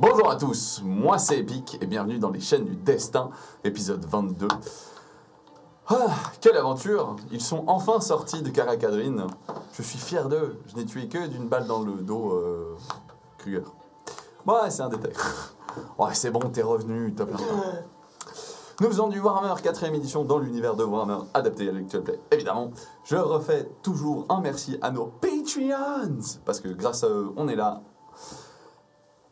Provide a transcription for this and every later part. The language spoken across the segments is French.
Bonjour à tous, moi c'est Epic et bienvenue dans les chaînes du destin, épisode 22. Ah, quelle aventure! Ils sont enfin sortis de Caracadrine. Je suis fier d'eux, je n'ai tué que d'une balle dans le dos, Kruger. Ouais, c'est un détail. Ouais, c'est bon, t'es revenu, t'as plein de temps. Nous faisons du Warhammer 4ème édition dans l'univers de Warhammer adapté à l'actual play. Évidemment, je refais toujours un merci à nos Patreons, parce que grâce à eux, on est là.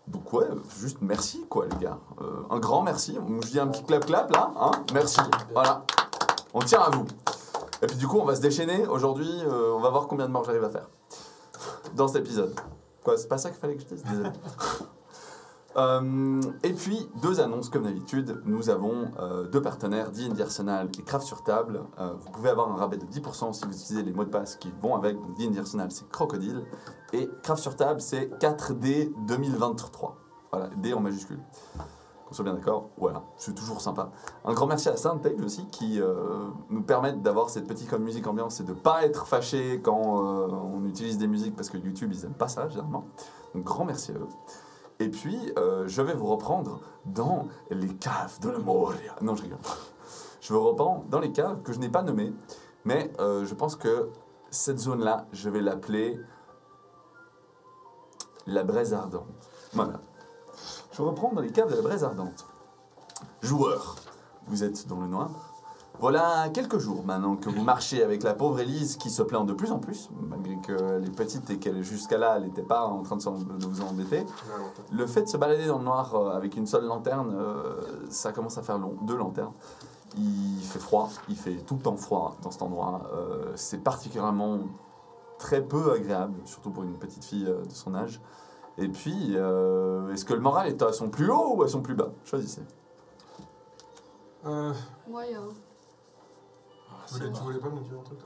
Donc ouais, juste merci quoi les gars. Un grand merci. Je dis un petit clap là, hein. Merci. Voilà. On tient à vous. Et puis du coup, on va se déchaîner. Aujourd'hui, on va voir combien de morts j'arrive à faire dans cet épisode. Quoi, c'est pas ça qu'il fallait que je dise? Désolé. Et puis, deux annonces comme d'habitude. Nous avons deux partenaires, D&D Arsenal et Craft sur table. Vous pouvez avoir un rabais de 10% si vous utilisez les mots de passe qui vont avec. Donc D&D Arsenal, c'est Crocodile. Et Craft sur table, c'est 4D 2023. Voilà, D en majuscule. Qu'on soit bien d'accord. Voilà, c'est toujours sympa. Un grand merci à Soundpage aussi qui nous permettent d'avoir cette petite comme musique ambiance et de ne pas être fâché quand on utilise des musiques parce que YouTube, ils n'aiment pas ça généralement. Donc grand merci à eux. Et puis, je vais vous reprendre dans les caves de la Moria. Non, je rigole. Je vous reprends dans les caves que je n'ai pas nommées, mais je pense que cette zone-là, je vais l'appeler la braise ardente. Voilà. Je vous reprends dans les caves de la braise ardente. Joueurs, vous êtes dans le noir. Voilà quelques jours maintenant que vous marchez avec la pauvre Élise qui se plaint de plus en plus, malgré qu'elle est petite et qu'elle jusqu'à là, elle n'était pas en train de vous embêter. Le fait de se balader dans le noir avec une seule lanterne, ça commence à faire long, deux lanternes. Il fait froid, il fait tout le temps froid dans cet endroit. C'est particulièrement très peu agréable, surtout pour une petite fille de son âge. Et puis, est-ce que le moral est à son plus haut ou à son plus bas? Choisissez. Moyen. Tu voulais pas me dire un truc?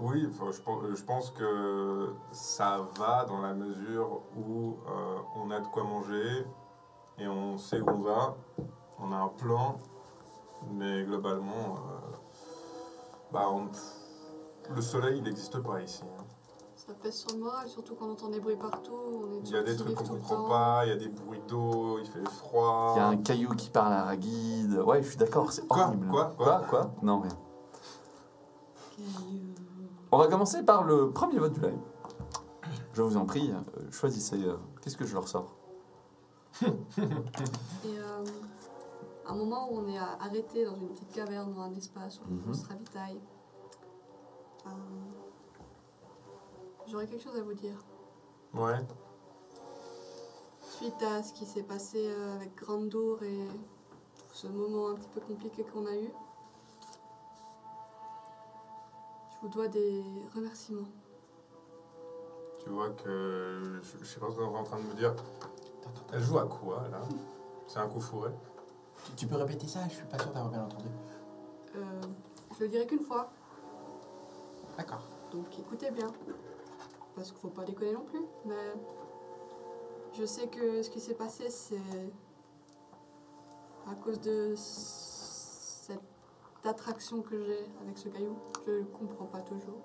Oui, je pense que ça va dans la mesure où on a de quoi manger et on sait où on va, on a un plan, mais globalement, le soleil il n'existe pas ici. Hein. Ça pèse sur le moral, surtout quand on entend des bruits partout. Il y a des trucs qu'on comprend pas, il y a des bruits d'eau, il fait froid. Il y a un caillou qui parle à Ragid. Ouais, je suis d'accord, c'est horrible. Quoi? Non, rien. On va commencer par le premier vote du live. Je vous en prie, choisissez. Qu'est-ce que je leur sors? Et un moment où on est arrêté dans une petite caverne, dans un espace où on se ravitaille, j'aurais quelque chose à vous dire. Ouais. Suite à ce qui s'est passé avec Grandour et tout ce moment un petit peu compliqué qu'on a eu, je vous dois des remerciements. Tu vois que je sais pas ce qu'on est en train de me dire. Elle joue à quoi là? C'est un coup fourré? Tu peux répéter ça? Je suis pas sûr d'avoir bien entendu. Je le dirai qu'une fois, D'accord. donc écoutez bien. Parce qu'il faut pas déconner non plus, mais je sais que ce qui s'est passé, c'est à cause de cette attraction que j'ai avec ce caillou. Je ne comprends pas toujours.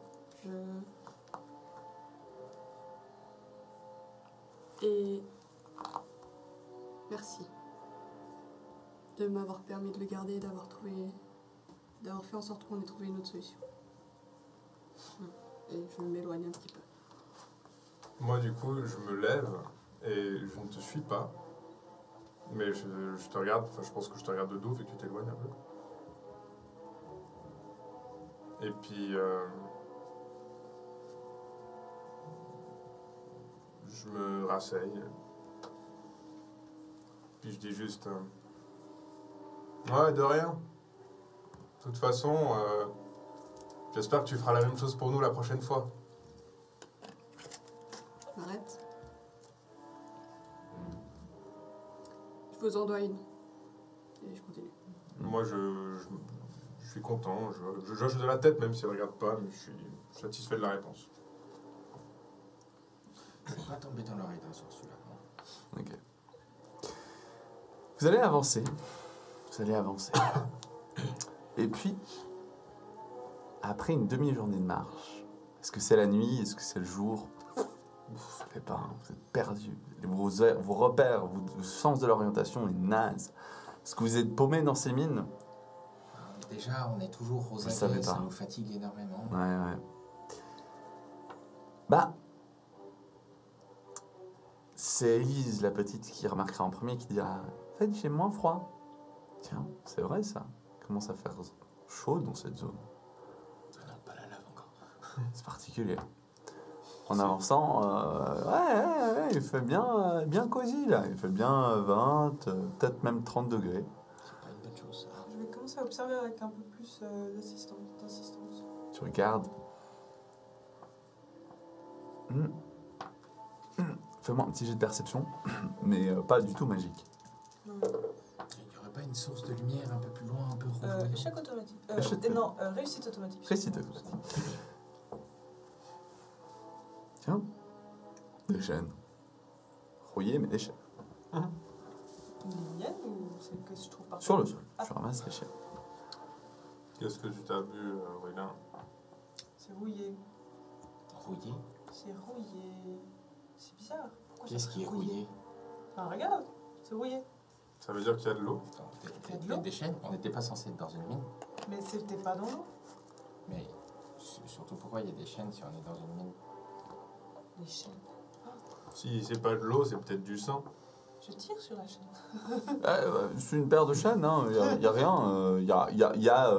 Et merci de m'avoir permis de le garder, d'avoir fait en sorte qu'on ait trouvé une autre solution. Et je m'éloigne un petit peu. Moi, du coup, je me lève et je ne te suis pas. Mais je te regarde, je pense que je te regarde de dos et que tu t'éloignes un peu. Et puis, je me rasseye. Puis je dis juste, ouais, de rien. De toute façon, j'espère que tu feras la même chose pour nous la prochaine fois. Arrête. Je vous en dois une. Et je continue. Moi, je suis content. Je joche de la tête, même si elle ne regarde pas, mais je suis satisfait de la réponse. Je vais pas tomber dans l'oreille d'un sourd celui-là. Ok. Vous allez avancer. Et puis, après une demi-journée de marche, est-ce que c'est la nuit? Est-ce que c'est le jour? Vous savez pas, hein, vous êtes perdu. Vos repères, votre sens de l'orientation est naze. Est-ce que vous êtes paumé dans ces mines? Déjà, on est toujours aux Je savais aguets, ça pas. nous fatigue énormément. Ouais. Bah. C'est Élise, la petite, qui remarquera en premier, qui dira en fait, j'ai moins froid. Tiens, c'est vrai ça. Il commence à faire chaud dans cette zone. Ah non, pas la lave encore. C'est particulier. En avançant, ouais, il fait bien cosy là. Il fait bien 20, peut-être même 30 degrés. C'est pas une bonne chose, ça. Je vais commencer à observer avec un peu plus d'assistance. Tu regardes. Fais-moi un petit jet de perception, mais pas du tout magique. Il n'y aurait pas une source de lumière un peu plus loin, un peu rouge? Échec automatique. Échec. Non, réussite automatique. Récite automatique. Tiens, des chaînes. Rouillées, mais des chaînes. Les miennes ou celles que je trouve partout? Sur le sol, je ramasse les chaînes. Qu'est-ce que tu t'as bu, Aurélien? C'est rouillé. Rouillé? C'est rouillé. C'est bizarre. Pourquoi Qu'est-ce ça qui est serait rouillé? Ah, regarde, c'est rouillé. Ça veut dire qu'il y a de l'eau? de l'eau? Des chaînes? On n'était pas censé être dans une mine. Mais c'était pas dans l'eau. Mais surtout, pourquoi il y a des chaînes si on est dans une mine? Les chaînes. Si c'est pas de l'eau, c'est peut-être du sang. Je tire sur la chaîne. C'est une paire de chaînes, il n'y a rien. Il y a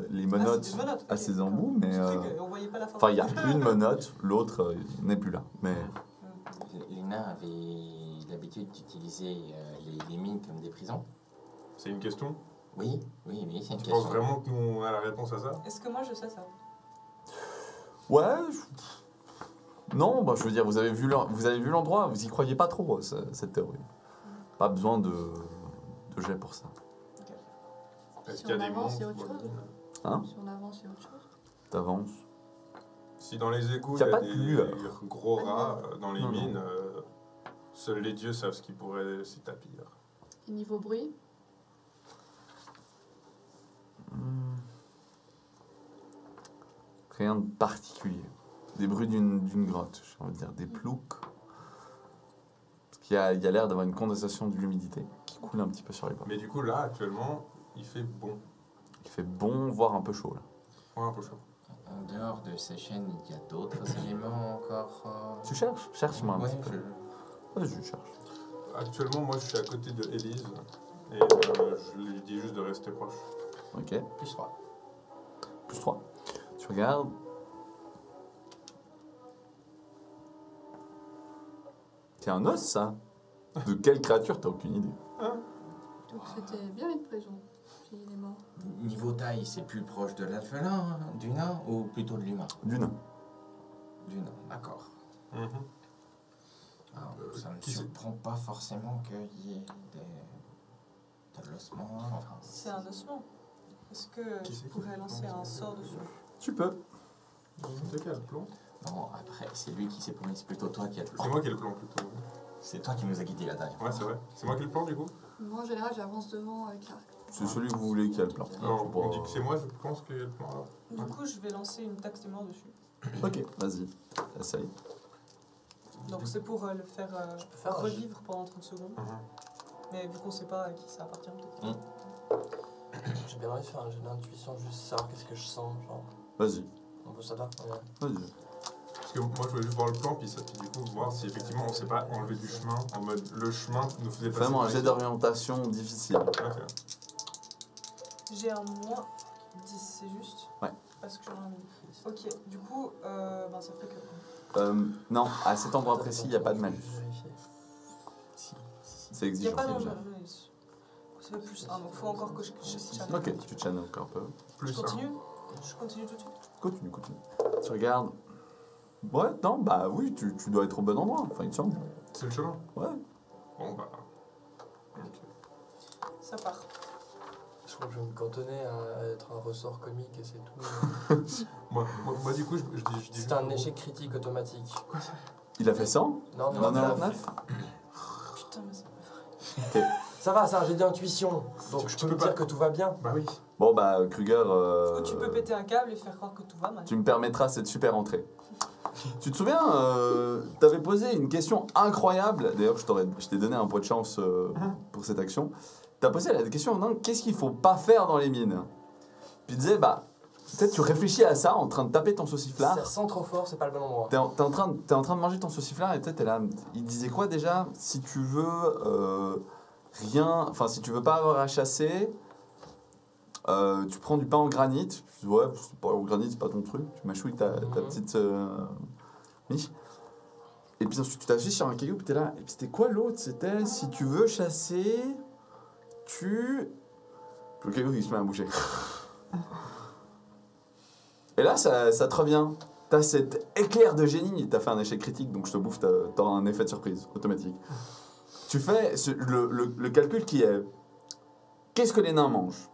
les menottes c'est des menottes, à ok, ses d'accord. embouts, mais. J'ai cru qu'on voyait pas la forme. Enfin, il y a une menotte, l'autre n'est plus là. Mais Les nains avaient l'habitude d'utiliser les mines comme des prisons? C'est une question? Oui, c'est une Tu question. penses vraiment que nous on a la réponse à ça? Est-ce que moi je sais ça? ouais. Non, bah, je veux dire, vous avez vu l'endroit, vous y croyez pas trop, cette théorie. Pas besoin de jet pour ça. Est-ce Si qu'il y a on des avance, il y a monstres? autre chose. Hein? Si on avance, il y a autre chose. T'avances. Si dans les égouts, Y a il y pas a de des lueur. gros rats dans les Non, non. mines, seuls les dieux savent ce qui pourrait s'y tapir. Et niveau bruit? Rien de particulier. Des bruits d'une grotte, j'ai envie de dire, des ploucs. Parce qu'il y a l'air d'avoir une condensation de l'humidité qui coule un petit peu sur les bords. Mais du coup, là, actuellement, il fait bon. Il fait bon, voire un peu chaud là. Ouais, un peu chaud. En dehors de ces chaînes, il y a d'autres éléments encore. Tu cherches? Cherche-moi un Ouais, petit peu. Vas-y, je cherche. Actuellement, moi, je suis à côté de Élise. Et je lui dis juste de rester proche. Ok. Plus 3. Plus 3. Tu regardes. C'est un os, ça? De quelle créature? T'as aucune idée. Donc c'était bien une prison. Puis il est mort. Niveau taille, c'est plus proche de l'alphelin, hein, du nain, ou plutôt de l'humain? Du nain. Du nain, d'accord. Mhm. Alors, ça ne me qui c'est? surprend pas forcément qu'il y ait de l'ossement. Enfin, C'est un ossement. Est-ce que Qui je c'est qui pourrais fait lancer plomb, un c'est sort dessus? Tu peux. C'est quel plomb? non, après, c'est lui qui s'est promis, c'est plutôt toi qui as le plan. C'est moi qui ai le plan plutôt. C'est toi qui nous as quitté la dernière fois. Ouais, c'est vrai. C'est moi qui ai le plan du coup? Moi en général j'avance devant avec l'arc. C'est celui que vous voulez qui a le plan. Alors, Je sais pas. on dit que c'est moi, je pense qu'il y a le plan alors. Du coup je vais lancer une taxe de mort dessus. Ok, vas-y. Essaye. Donc c'est pour le faire faire un revivre pendant 30 secondes. Mhm. Mais vu qu'on sait pas à qui ça appartient peut-être. J'ai bien envie de faire un jeu d'intuition, juste savoir qu'est-ce que je sens. Genre, Vas-y. on peut savoir. Vas-y. Parce que moi, je voulais juste voir le plan, puis du coup, voir si effectivement on sait pas enlever du chemin, en mode le chemin nous faisait passer. Fais-moi un par jet ici. d'orientation difficile. Ok. J'ai un moins 10, c'est juste? Ouais. Parce que j'en ai mis. Ok, du coup, ça fait que. Non, à cet endroit précis, il n'y a pas de malus. Si. C'est Il n'y a exigeant. pas c'est d'enjeu. exigeant. Ça fait plus 1, donc faut encore que je channel. Ok, tu channels encore un peu. Plus Je continue? Je continue tout de suite. Continue. Tu regardes. Ouais, non, bah oui, tu dois être au bon endroit. Enfin, il te semble. C'est le chemin. Ouais. Bon, bah. Ok. Ça part. Je crois que je vais me cantonner à être un ressort comique et c'est tout. Moi, du coup, je dis. C'est un échec critique automatique. Il a fait 100? Non, Non, non, 9? Putain, mais c'est pas vrai. Ça va, c'est un jet d'intuition. Donc je Tu peux peux me pas. dire que tout va bien. Bah oui. Bon, bah, Kruger. Ou tu peux péter un câble et faire croire que tout va mal. Tu me permettras cette super entrée. Tu te souviens, t'avais posé une question incroyable. D'ailleurs, je t'ai donné un point de chance pour cette action. T'as posé la question, non, qu'est-ce qu'il faut pas faire dans les mines? Puis tu disais, bah, peut-être tu réfléchis à ça en train de taper ton sauciflard. Ça sent trop fort, c'est pas le bon endroit. T'es en train de manger ton sauciflard et t'es là. Il disait quoi déjà? Si tu veux rien, enfin si tu veux pas avoir à chasser, tu prends du pain en granit. Ouais, c'est pas au granit, c'est pas ton truc. Tu mâchouilles ta petite miche. Et puis ensuite tu t'affiches sur un caillou puis t'es là. Et puis c'était quoi l'autre? C'était si tu veux chasser, le caillou il se met à bouger. Et là ça te revient. T'as cet éclair de génie, t'as fait un échec critique, donc je te bouffe, t'auras un effet de surprise automatique. Tu fais le calcul qui est, qu'est-ce que les nains mangent?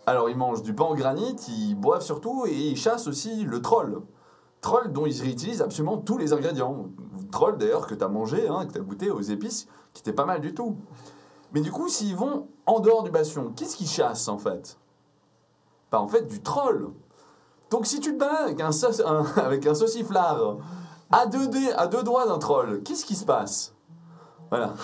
Alors ils mangent du pain en granit, ils boivent surtout, et ils chassent aussi le troll. Troll dont ils réutilisent absolument tous les ingrédients. Troll d'ailleurs que t'as mangé, hein, que t'as goûté aux épices, qui était pas mal du tout. Mais du coup, s'ils vont en dehors du bastion, qu'est-ce qu'ils chassent en fait? Bah en fait du troll. Donc si tu te balades avec un sauciflard à deux doigts d'un troll, qu'est-ce qui se passe? Voilà.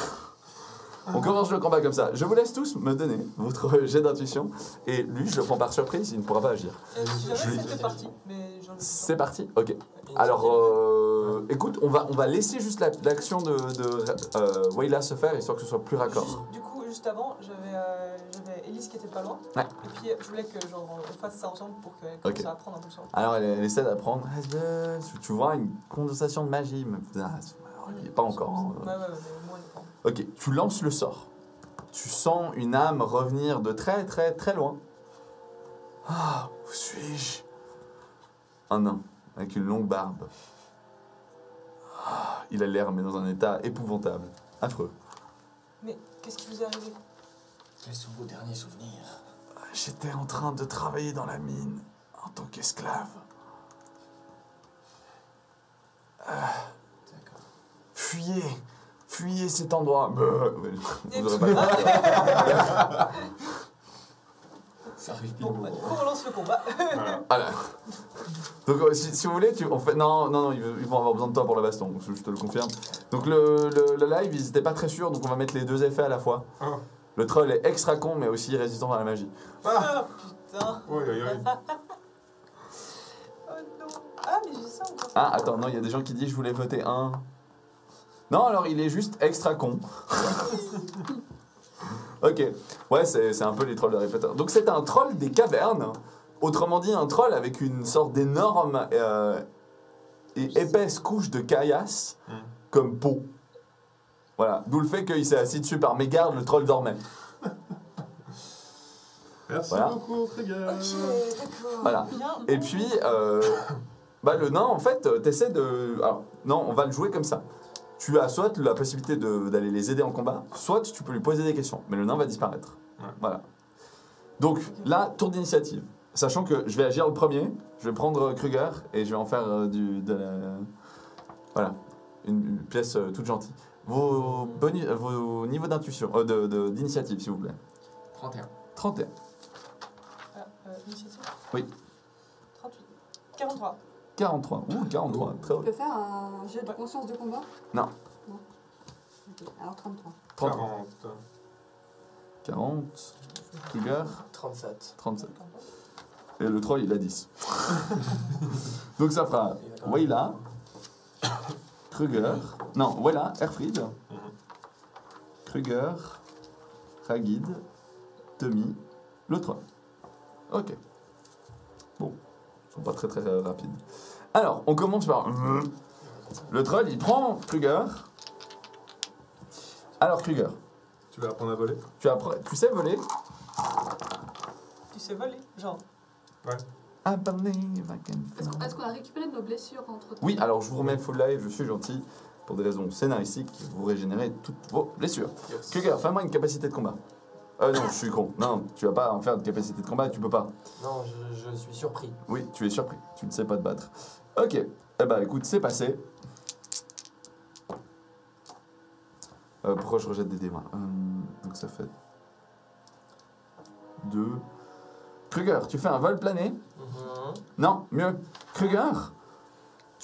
On commence le combat comme ça. Je vous laisse tous me donner votre jet d'intuition. Et lui, je le prends par surprise, il ne pourra pas agir. Si jamais c'était parti, mais j'en ai... C'est parti? Ok. Alors, écoute, on va laisser juste l'action de Wayla se faire, histoire que ce soit plus raccord. Du coup, juste avant, j'avais Elise qui était pas loin. Ouais. Et puis, je voulais que genre, on fasse ça ensemble pour qu'elle commence Ok. à apprendre un peu sur. Alors, elle essaie d'apprendre. Tu vois une condensation de magie. Mais, pas encore. Hein. Ouais, mais au moins, elle apprend. Ok, tu lances le sort. Tu sens une âme revenir de très très très loin. Ah, où suis-je? Un nain, avec une longue barbe. Ah, il a l'air, mais dans un état épouvantable. Affreux. Mais qu'est-ce qui vous est arrivé? Quels sont vos derniers souvenirs? J'étais en train de travailler dans la mine, en tant qu'esclave. D'accord. Fuyez cet endroit. Vous aurez pas Ça arrive pile Bon, au bah, bon du moment. coup, on lance le combat. Voilà. Voilà. Donc si vous voulez, on fait... Non, ils vont avoir besoin de toi pour la baston, je te le confirme. Donc le live, ils étaient pas très sûrs, donc on va mettre les deux effets à la fois. Ah. Le troll est extra con, mais aussi résistant à la magie. Ah, putain. Oui. Oh non. Ah, mais j'ai ça encore. Ah, attends, non, il y a des gens qui disent je voulais voter un. Non, alors il est juste extra con. Ok, ouais, c'est un peu les trolls de Harry Potter. Donc c'est un troll des cavernes, autrement dit un troll avec une sorte d'énorme et épaisse couche de caillasse comme peau. Voilà, d'où le fait qu'il s'est assis dessus par mégarde, le troll dormait. Merci Voilà. beaucoup, Krieger. Ok, d'accord. Voilà. Bien. Et puis, le nain, en fait, t'essaies de... Alors, non, on va le jouer comme ça. Tu as soit la possibilité d'aller les aider en combat, soit tu peux lui poser des questions. Mais le nain va disparaître. Ouais. Voilà. Donc, là, tour d'initiative. Sachant que je vais agir le premier, je vais prendre Kruger et je vais en faire voilà, une pièce toute gentille. Vos niveaux d'intuition, d'initiative, s'il vous plaît. 31. 31. Ah, initiative. Oui. 38. 43. 43. Ouh, 43. Très Tu haut. peux faire un jet de conscience de combat? Non. Ok, alors 33. 30. 40. 40. Kruger. 37. 37. Et le troll, il a 10. Donc ça fera Wayla, Kruger, non, Wayla, Erfried, Kruger, Ragid, Tommy, le troll. Ok. Bon, ils sont pas très très rapides. Alors, on commence par... Le troll, il prend Kruger. Alors Kruger, Tu vas apprendre à voler? tu sais voler? Tu sais voler, genre. Ouais. I believe I can fly. Est-ce qu'on a récupéré nos blessures entre temps? Oui, alors je vous remets full live, je suis gentil. Pour des raisons scénaristiques, vous régénérez toutes vos blessures. Yes. Kruger, fais-moi une capacité de combat. Non, je suis con. Non, tu vas pas en faire de capacité de combat, tu peux pas. Non, je suis surpris. Oui, tu es surpris, tu ne sais pas te battre. Ok, eh ben écoute, c'est passé. Pourquoi je rejette des dés, moi donc ça fait 2. Kruger, tu fais un vol plané? Non, mieux. Kruger,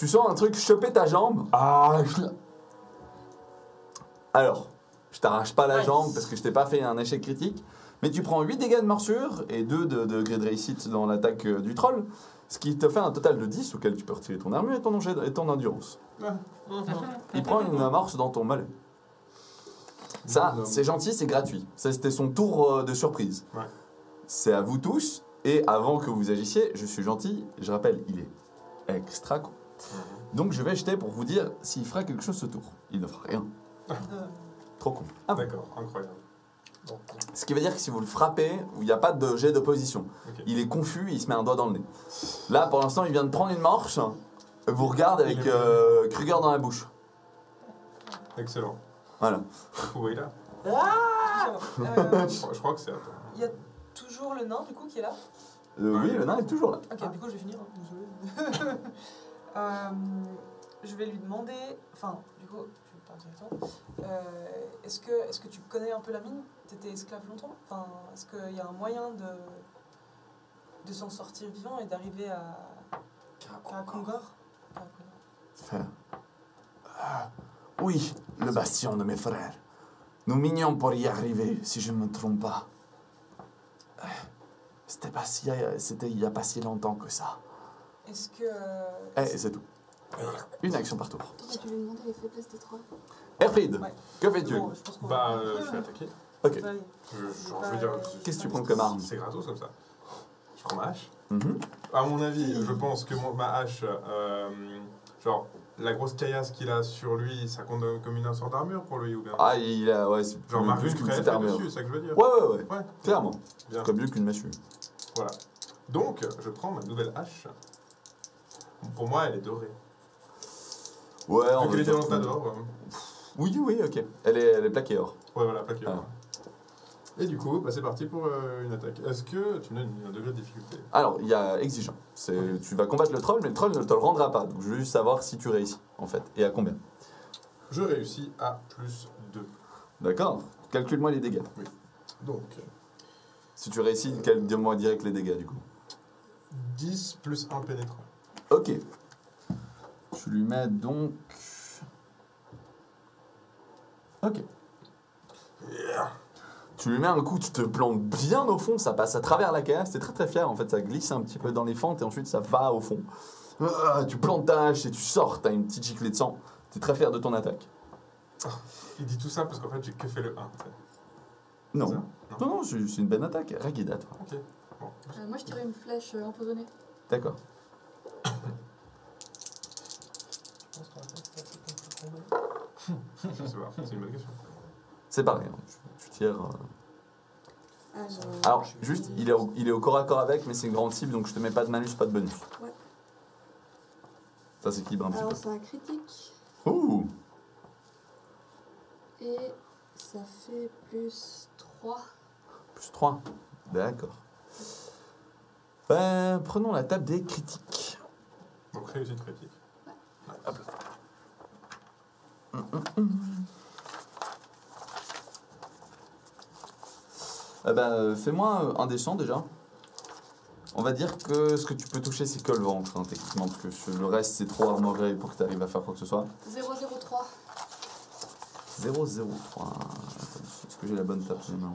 Tu sens un truc choper ta jambe. Ah, alors, je t'arrache pas la Nice. jambe parce que je t'ai pas fait un échec critique, mais tu prends 8 dégâts de morsure et 2 de degré de réussite dans l'attaque du troll, ce qui te fait un total de 10 auquel tu peux retirer ton armure et ton endurance. Il prend une amorce dans ton mollet. Ça, c'est gentil, c'est gratuit. Ça, c'était son tour de surprise. Ouais. C'est à vous tous, et avant que vous agissiez, je suis gentil, je rappelle, il est extra con. Donc je vais jeter pour vous dire s'il fera quelque chose ce tour. Il ne fera rien. Trop con. Ah, D'accord, incroyable. Donc, ce qui veut dire que si vous le frappez, il n'y a pas de jet d'opposition. Ok. Il est confus, il se met un doigt dans le nez. Là, pour l'instant, il vient de prendre une marche, vous regarde avec Kruger dans la bouche. Excellent. Voilà. Oui, là. Excusez-moi. Je crois que c'est à toi. Il y a toujours le nain du coup qui est là. Oui, le nain est toujours là. Ok, du coup je vais finir, hein, désolé. Je vais lui demander, enfin du coup, je vais pas directement. Est-ce que tu connais un peu la mine? T'étais esclave longtemps? Enfin, est-ce qu'il y a un moyen de s'en sortir vivant et d'arriver à Kongor? Oui, le bastion de mes frères. Nous minions pour y arriver, si je ne me trompe pas. C'était il n'y a pas si longtemps que ça. Est-ce que... C'est tout. Une action par tour. T'aurais dû lui demander les faiblesses des trolls. Erfried, Ouais. que fais-tu? Bon, je pense qu'on Bah, je vais attaquer. Ok. Allez. Je veux dire, Qu'est-ce que tu prends comme arme? c'est gratos comme ça. Je prends ma hache. Mhm. À mon avis, je pense que ma hache, genre, la grosse caillasse qu'il a sur lui, ça compte comme une sorte d'armure pour lui ou bien? Ah, il a. Ouais, c'est Genre, marque plus une qu'une crête petite armure. dessus, c'est ça que je veux dire? Ouais. Ouais, Clairement. bien. Comme mieux qu'une massue. Voilà. Donc, je prends ma nouvelle hache. Pour moi, elle est dorée. Ouais, on Vu va qu'elle était dire dans que- le tas d'or. Oui, ok. Elle est plaquée or. Ouais, voilà, plaqué. Ah. Et du coup, bah, c'est parti pour une attaque. Est-ce que tu me donnes un degré de difficulté? Alors, il y a exigeant. Tu vas combattre le troll, mais le troll ne te le rendra pas. Donc, je veux juste savoir si tu réussis, en fait. Et à combien. Je réussis à plus 2. D'accord. Calcule-moi les dégâts. Donc, Si tu réussis, dis-moi direct les dégâts, du coup. 10 plus 1 pénétrant. Ok. Je lui mets donc... Ok. Tu lui mets un coup, tu te plantes bien au fond, ça passe à travers la caillasse, t'es très fier, en fait, ça glisse un petit peu dans les fentes et ensuite ça va au fond. Tu plantes ta hache et tu sors, t'as une petite giclée de sang, t'es très fier de ton attaque. Il dit tout ça parce qu'en fait, j'ai que fait le 1. Non, Ça non, c'est une bonne attaque, Ragida, toi. Ok. Bon. Moi je tirais une flèche empoisonnée. D'accord. je pense qu'on va pas se combat. Je sais pas, c'est une bonne question. C'est pareil, hein, tu tires... Alors, juste, il est au corps à corps avec, mais c'est une grande cible, donc je te mets pas de malus, pas de bonus. Ouais. Ça s'équilibre un petit Alors peu. c'est un critique Ouh. et ça fait plus 3. Plus 3. D'accord. Ben, prenons la table des critiques. Donc, réussite critique. Fais-moi un des 100 déjà. On va dire que ce que tu peux toucher, c'est que le ventre, hein, techniquement, parce que le reste, c'est trop armoré pour que tu arrives à faire quoi que ce soit. 003. 003. Attends, est-ce que j'ai la bonne table? Non.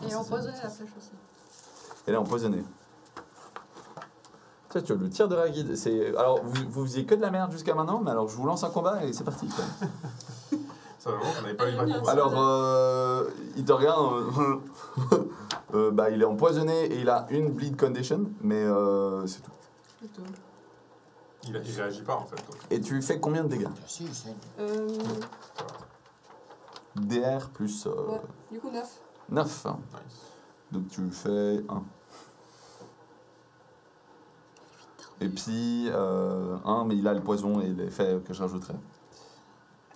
Et empoisonné la flèche aussi. Elle est empoisonnée. Tiens, tu vois, le tir de Ragid, c'est... Alors, vous faisiez que de la merde jusqu'à maintenant, mais alors je vous lance un combat et c'est parti. Quoi. Ça va, on n'avait pas eu ma Alors, il te regarde... il est empoisonné et il a une bleed condition, mais c'est tout. C'est tout. Il réagit pas en fait. Donc. Et tu fais combien de dégâts? Si, c'est... DR plus Ouais. Du coup 9. 9. Nice. Donc tu fais 1. Et puis 1, mais il a le poison et l'effet que je rajouterai.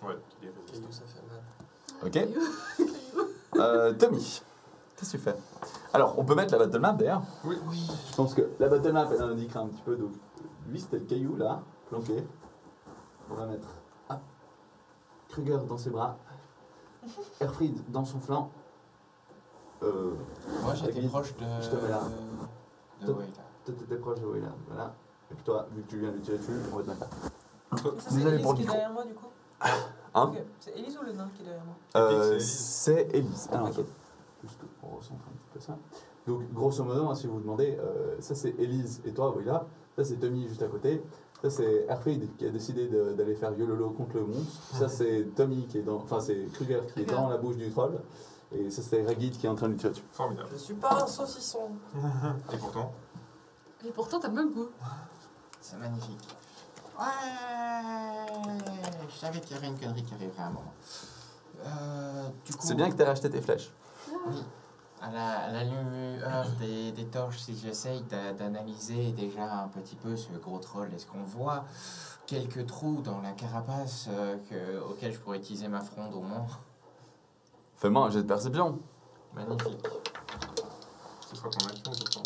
Ouais, il est Qu'est-ce résistant. que ça fait mal? Ok. Tommy, qu'est-ce que tu fais? Alors, on peut mettre la battle map d'ailleurs. Oui. Je pense que la battle map, elle indiquera un petit peu. Donc, lui, c'était le caillou là, planqué. On va mettre Kruger dans ses bras, Erfried dans son flanc. Moi, j'étais Ragid, proche de... je te mets là. de Wayla. Toi, t'étais proche de Wayland, voilà. Et puis toi, vu que tu viens de lui tirer dessus, on va te mettre là. Ça, c'est Désolé Élise pour le qui est micro. derrière moi, du coup. Hein Ok. C'est Élise ou le nain qui est derrière moi? C'est Élise. Alors, Ok. juste pour recentrer un petit peu ça. Donc, grosso modo, hein, si vous vous demandez, ça c'est Élise et toi, oui là. Ça c'est Tommy juste à côté. Ça c'est Erfried qui a décidé d'aller faire Yololo contre le monstre. Ça c'est Tommy qui est dans. Enfin, c'est Kruger qui est dans la bouche du troll. Et ça c'est Ragid qui est en train de lui tirer dessus. Formidable. Je suis pas un saucisson. Et pourtant, Et pourtant, t'as le même goût. C'est magnifique. Ouais, je savais qu'il y avait une connerie qui arriverait à un moment. Du coup, C'est bien que tu aies racheté tes flèches. oui, à la lueur des torches, si j'essaye d'analyser déjà un petit peu ce gros troll, est-ce qu'on voit quelques trous dans la carapace auxquels je pourrais utiliser ma fronde au moins? Fais-moi un jet de perception. Magnifique. ce sera ton action, pourtant.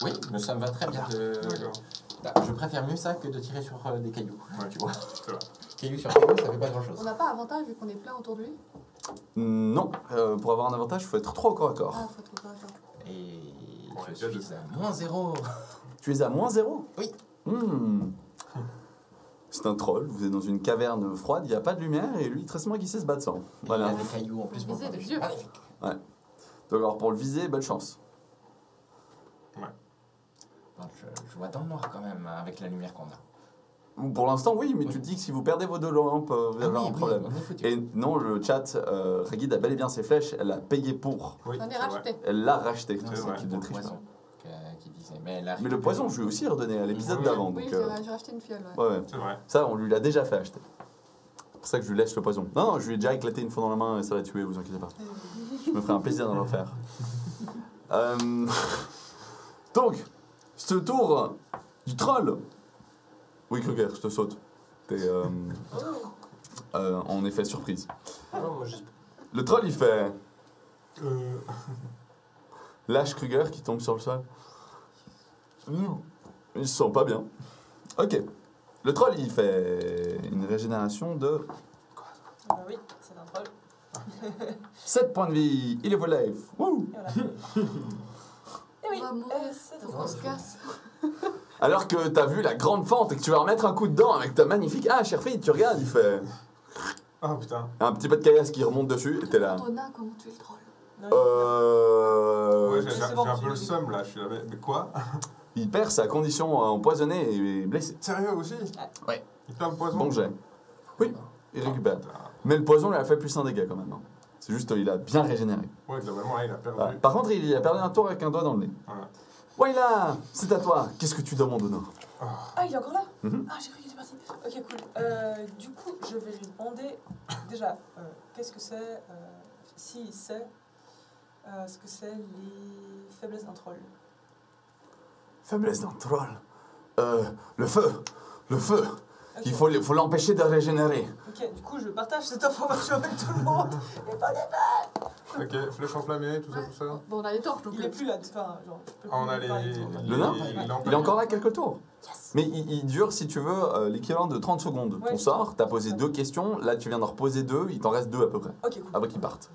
Oui, mais ça me va très bien. D'accord. Bah, je préfère mieux ça que de tirer sur des cailloux. Ouais, Tu vois, c'est vrai. cailloux sur cailloux, ça fait pas grand-chose. On n'a pas avantage vu qu'on est plein autour de lui. Non, pour avoir un avantage, il faut être 3 au corps à corps. Ah, faut trop pas attendre. Et Ouais, je déjà suis à -0. Tu es à -0 Oui. C'est un troll, vous êtes dans une caverne froide, il n'y a pas de lumière et lui, il tresse moins qu'il sait se battre sans. Et Voilà. il y a des cailloux en plus pour Viser les protéger. yeux. Magnifique. Donc alors pour le viser, bonne chance. Bon, je vois dans le noir quand même, avec la lumière qu'on a. Pour l'instant, oui, mais Oui. tu te dis que si vous perdez vos 2 lampes, vous allez avoir un problème. on est foutu. Et non, le chat, Ragid a bel et bien ses flèches, elle a payé pour. Oui, J'en ai c'est vrai. racheté. Elle l'a racheté. Non, c'est c'est vrai. Qui pour ne le triche pas. poison qui disait. Mais, elle a Mais le récupéré. poison, je lui ai aussi redonné à l'épisode Oui. d'avant. Oui, Donc, j'ai racheté une fiole, ouais. ouais, ouais. C'est vrai. Ça, on lui l'a déjà fait acheter. C'est pour ça que je lui laisse le poison. Non, non, je lui ai déjà éclaté une fois dans la main et ça l'a tué, vous inquiétez pas. Je me ferai un plaisir d'en faire. Donc, ce tour du troll. Oui, Kruger, je te saute. T'es en effet surprise. Ah non, moi juste. Le troll, il fait. Lâche Kruger qui tombe sur le sol. Il se sent pas bien. Ok. Le troll, il fait une régénération de Ah bah oui, c'est un troll. 7 points de vie. Il est full life. Wouh. Et voilà. Et oui, On va mourir. c'est Faut un qu'on se troll. casse. Alors que t'as vu la grande fente et que tu vas remettre un coup dedans avec ta magnifique hache, Sherfie, tu regardes, il fait Ah putain. un petit peu de caillasse qui remonte dessus et t'es là. Antonin, comment tuer le troll? Non, Ouais, Mais j'ai c'est bon, un j'ai peu le vu. seum là. Je suis là. Mais quoi? Il perd sa condition empoisonnée et blessé. Sérieux aussi? Ouais. Il perd le poison? Bon jet. Oui, il récupère. Putain. Mais le poison lui a fait plus un dégât quand même. Hein. C'est juste, il a bien régénéré. Ouais, globalement, là, il a perdu. Voilà. Par contre, il a perdu un tour avec un doigt dans le nez. Voilà. Voilà, c'est à toi. Qu'est-ce que tu demandes au nord? Ah, il est encore là? Mhm. Ah, j'ai cru qu'il était parti. Ok, cool. Du coup, je vais lui demander déjà, qu'est-ce que c'est, s'il sait ce que c'est les faiblesses d'un troll. Faiblesse d'un troll. Le feu. Le feu. Ok. Il faut l'empêcher de régénérer. Ok, du coup, je partage cette information avec tout le monde. Et pas les... Ok, flèche enflammée, tout ça, Ouais. tout ça. Bon, on a les torches donc. Il est plus là, enfin, genre. je peux Ah, on plus a lui parler de tout. Le nain lampes. Il est encore là quelques tours. Mais il dure, si tu veux, l'équivalent de 30 secondes. Ouais, Ton c'est sort, ça. t'as posé 2 questions, là tu viens d'en reposer 2, il t'en reste 2 à peu près, Ok, cool. avant qu'ils partent.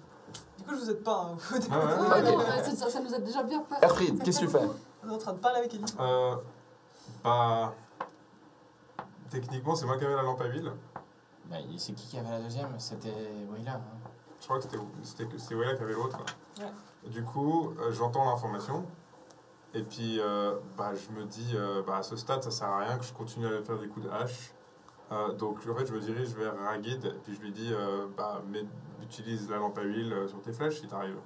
Du coup, je vous aide pas. Hein. Ouais, ouais, Ouais, ouais. non, ça nous a déjà bien fait. Erfried, qu'est-ce que tu fais? On est en train de parler avec Ellie. Bah. Techniquement, c'est moi qui avais la lampe à huile. Bah, c'est qui avait la deuxième? C'était Wayla. Hein. Je crois que c'est Wella qui avait l'autre. Ouais. Du coup, j'entends l'information. Et puis, bah, je me dis, bah, à ce stade, ça sert à rien que je continue à faire des coups de hache. Donc, en fait, je me dirige vers Ragid. Et puis, je lui dis, bah, utilise la lampe à huile sur tes flèches si t'arrives.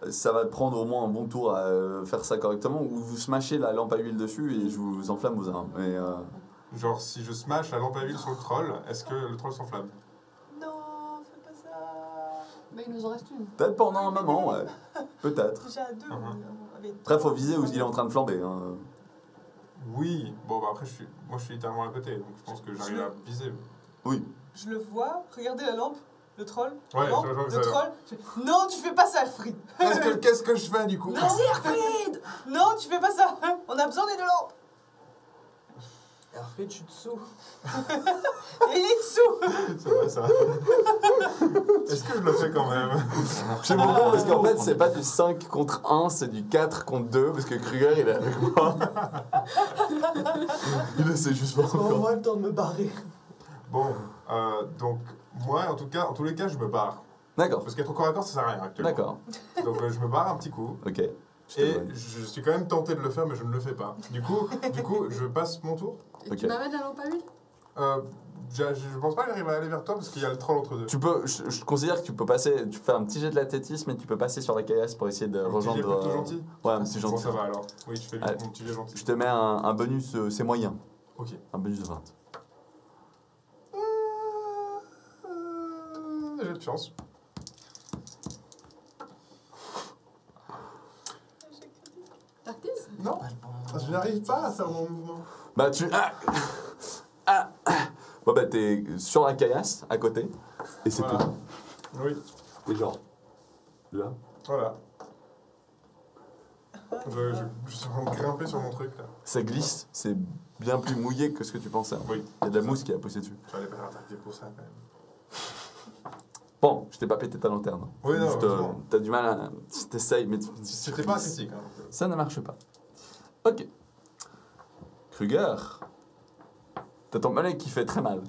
Ça va te prendre au moins un bon tour à faire ça correctement, ou vous smashez la lampe à huile dessus et je vous enflamme vos armes. Mais, Genre, si je smash la lampe à huile sur le troll, est-ce que le troll s'enflamme? Non, fais pas ça. Mais il nous en reste une. peut-être pendant un moment, ouais. Peut-être. Déjà à deux. Après, faut viser où il est en train de flamber. Hein. Oui. Bon, bah, après, moi, je suis littéralement à côté. Donc, je pense que j'arrive à viser. Oui. Je le vois, regardez la lampe, le troll. Ouais, la lampe, je vois le ça. troll. Je fais, non, tu fais pas ça, Alfred. Qu'est-ce que je fais, du coup? Non, Alfred. Non, tu fais pas ça. On a besoin des deux lampes. Hervé, tu te sous. Et il est dessous. C'est vrai, ça. Est-ce que je le fais quand même? J'aime beaucoup parce qu'en fait, c'est pas du 5 contre 1, c'est du 4 contre 2 parce que Kruger il est avec moi. Il ne sait juste pas C'est encore. moi le temps de me barrer. Bon, donc, moi, en tous les cas, je me barre. D'accord, Parce qu'être au corps à corps, ça sert à rien actuellement. d'accord. Donc, je me barre un petit coup. Ok. Je te Et vois. je suis quand même tenté de le faire, mais je ne le fais pas. Du coup je passe mon tour. Et Ok. tu m'amènes la lampe à huile? Je pense pas que j'arrive à aller vers toi parce qu'il y a le troll entre deux. Tu peux, je considère que tu peux passer, tu fais un petit jet de l'athlétisme et tu peux passer sur la caillasse pour essayer de Un petit rejoindre. jet plutôt gentil. Ouais, un petit Bon, gentil. ça va alors. Oui, je fais Allez. mon petit jet gentil. Je te mets un bonus, c'est moyen, Ok. un bonus de 20. J'ai de chance. Tactise? Non, Pas le bon. je n'arrive pas à faire mon mouvement. Bah tu... Bon bah t'es sur la caillasse, à côté, et c'est Voilà. tout. Oui, Et genre, là. voilà. Je suis en train de grimper sur mon truc là. Ça glisse, c'est bien plus mouillé que ce que tu pensais. Oui. Il y a de la mousse qui a poussé dessus. J'allais pas faire attaquer pour ça quand même. Bon, je t'ai pas pété ta lanterne. Oui, non, Juste, heureusement. t'as du mal à... T'essayes, mais... C'était pas critique. Hein. Ça ne marche pas. Ok. Kruger, t'as ton mollet qui fait très mal.